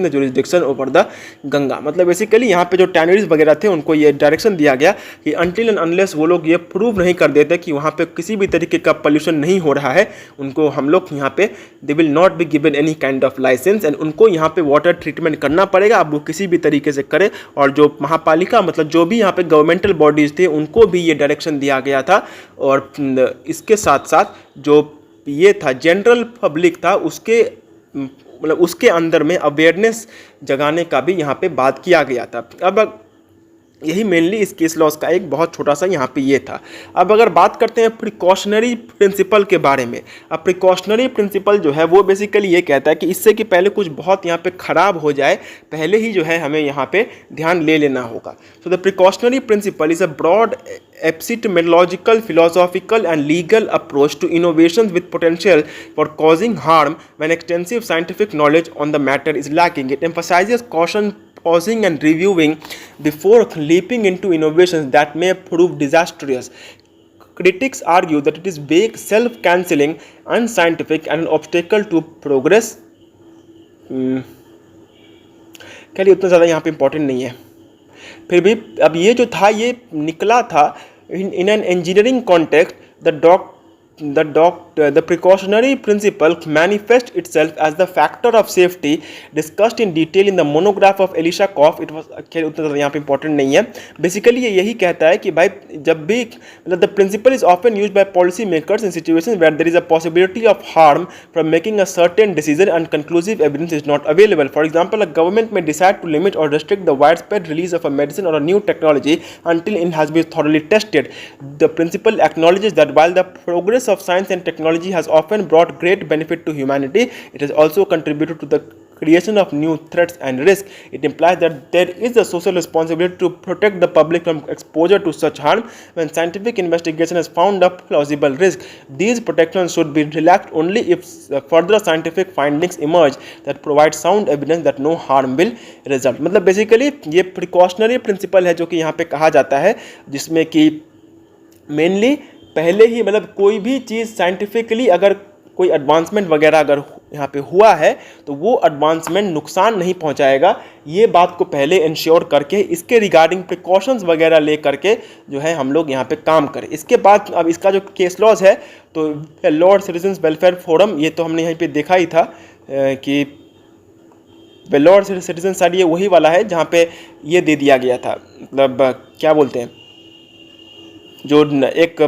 the jurisdiction over the Ganga. मतलब basically यहाँ पे जो tanneries वगैरह थे उनको ये direction दिया गया कि अनटिल एंड अनलेस वो लोग ये प्रूव नहीं कर देते कि वहाँ पे किसी भी तरीके का पोल्यूशन नहीं हो रहा है, उनको हम लोग यहाँ पे they will not be given any kind of licence and उनको यहाँ पे वाटर ट्रीटमेंट करना पड़ेगा। अब वो किसी भी तरीके से करे, और जो महापालिका मतलब जो भी यहाँ पे गवर्नमेंटल बॉडीज थे उनको भी ये डायरेक्शन दिया गया था। और इसके साथ साथ जो ये था जनरल पब्लिक था उसके मतलब उसके अंदर में अवेयरनेस जगाने का भी यहाँ पे बात किया गया था। अब यही मेनली इस केस लॉस का एक बहुत छोटा सा यहाँ पे ये था। अब अगर बात करते हैं प्रिकॉशनरी प्रिंसिपल के बारे में, अब प्रिकॉशनरी प्रिंसिपल जो है वो बेसिकली ये कहता है कि इससे कि पहले कुछ बहुत यहाँ पे ख़राब हो जाए पहले ही जो है हमें यहाँ पे ध्यान ले लेना होगा। So the precautionary principle is a broad epistemological, philosophical and legal approach to innovations with potential for causing harm when extensive scientific knowledge on the matter is lacking. It emphasizes caution, pausing and reviewing before leaping into innovations that may prove disastrous. Critics argue that it is vague, self-cancelling, unscientific and an obstacle to progress. खैर उतना ज़्यादा यहाँ पे important नहीं है, फिर भी अब ये जो था ये निकला था in an engineering context. The precautionary principle manifests itself as the factor of safety discussed in detail in the monograph of Elisha Koff. It was उतना यहाँ पे important नहीं है। Basically ये यही कहता है कि भाई जब भी the principle is often used by policy makers in situations where there is a possibility of harm from making a certain decision and conclusive evidence is not available. For example, a government may decide to limit or restrict the widespread release of a medicine or a new technology until it has been thoroughly tested. The principle acknowledges that while the progress of science and technology has often brought great benefit to humanity, it has also contributed to the creation of new threats and risks. It implies that there is a social responsibility to protect the public from exposure to such harm. When scientific investigation has found a plausible risk, these protections should be relaxed only if further scientific findings emerge that provide sound evidence that no harm will result. मतलब basically ये precautionary principal है जो कि यहाँ पे कहा जाता है, जिसमें कि मेनली पहले ही मतलब कोई भी चीज़ साइंटिफिकली अगर कोई एडवांसमेंट वगैरह अगर यहाँ पे हुआ है तो वो एडवांसमेंट नुकसान नहीं पहुँचाएगा, ये बात को पहले इंश्योर करके इसके रिगार्डिंग प्रिकॉशंस वगैरह ले करके जो है हम लोग यहाँ पे काम करें। इसके बाद अब इसका जो केस लॉज है तो लॉर्ड सिटीजन्स वेलफेयर फोरम, ये तो हमने यहीं पे देखा ही था, कि वेलोर सिटीजन साइड ये वही वाला है जहाँ पे ये दे दिया गया था, मतलब क्या बोलते हैं, जो एक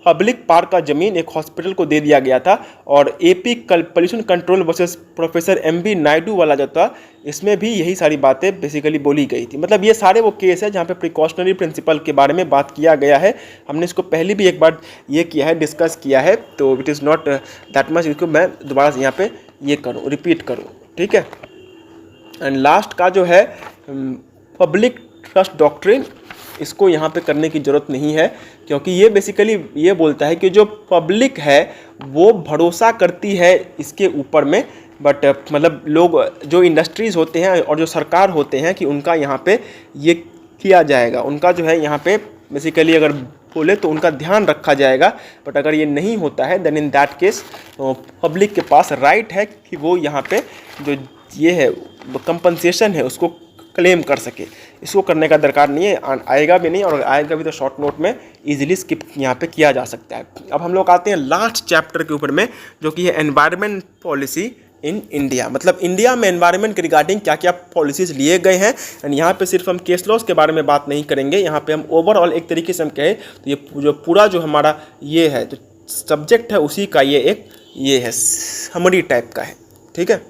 पब्लिक पार्क का ज़मीन एक हॉस्पिटल को दे दिया गया था। और AP pollution control versus professor MB Naidu वाला जो था, इसमें भी यही सारी बातें बेसिकली बोली गई थी। मतलब ये सारे वो केस है जहाँ पे प्रिकॉशनरी प्रिंसिपल के बारे में बात किया गया है। हमने इसको पहले भी एक बार ये किया है, डिस्कस किया है, तो it is not that much, इसको मैं दोबारा से यहाँ पे ये करूँ, रिपीट करूँ, ठीक है। एंड लास्ट का जो है पब्लिक ट्रस्ट डॉक्ट्रिन, इसको यहाँ पे करने की ज़रूरत नहीं है, क्योंकि ये बेसिकली ये बोलता है कि जो पब्लिक है वो भरोसा करती है इसके ऊपर में, बट मतलब लोग जो इंडस्ट्रीज़ होते हैं और जो सरकार होते हैं कि उनका यहाँ पे ये किया जाएगा, उनका जो है यहाँ पे बेसिकली अगर बोले तो उनका ध्यान रखा जाएगा। बट अगर ये नहीं होता है then in that case public के पास राइट है कि वो यहाँ पे जो ये है कंपनसेशन है उसको क्लेम कर सके। इसको करने का दरकार नहीं है, आएगा भी नहीं, और आएगा भी तो शॉर्ट नोट में इजीली स्किप यहाँ पे किया जा सकता है। अब हम लोग आते हैं लास्ट चैप्टर के ऊपर में, जो कि है एनवायरनमेंट पॉलिसी इन इंडिया। मतलब इंडिया में एनवायरनमेंट के रिगार्डिंग क्या क्या पॉलिसीज़ लिए गए हैं। एंड यहाँ पे सिर्फ हम केस लॉस के बारे में बात नहीं करेंगे, यहाँ पे हम ओवरऑल एक तरीके से हम कहें तो ये जो पूरा जो हमारा ये है जो सब्जेक्ट है उसी का ये एक ये है समरी टाइप का है, ठीक है।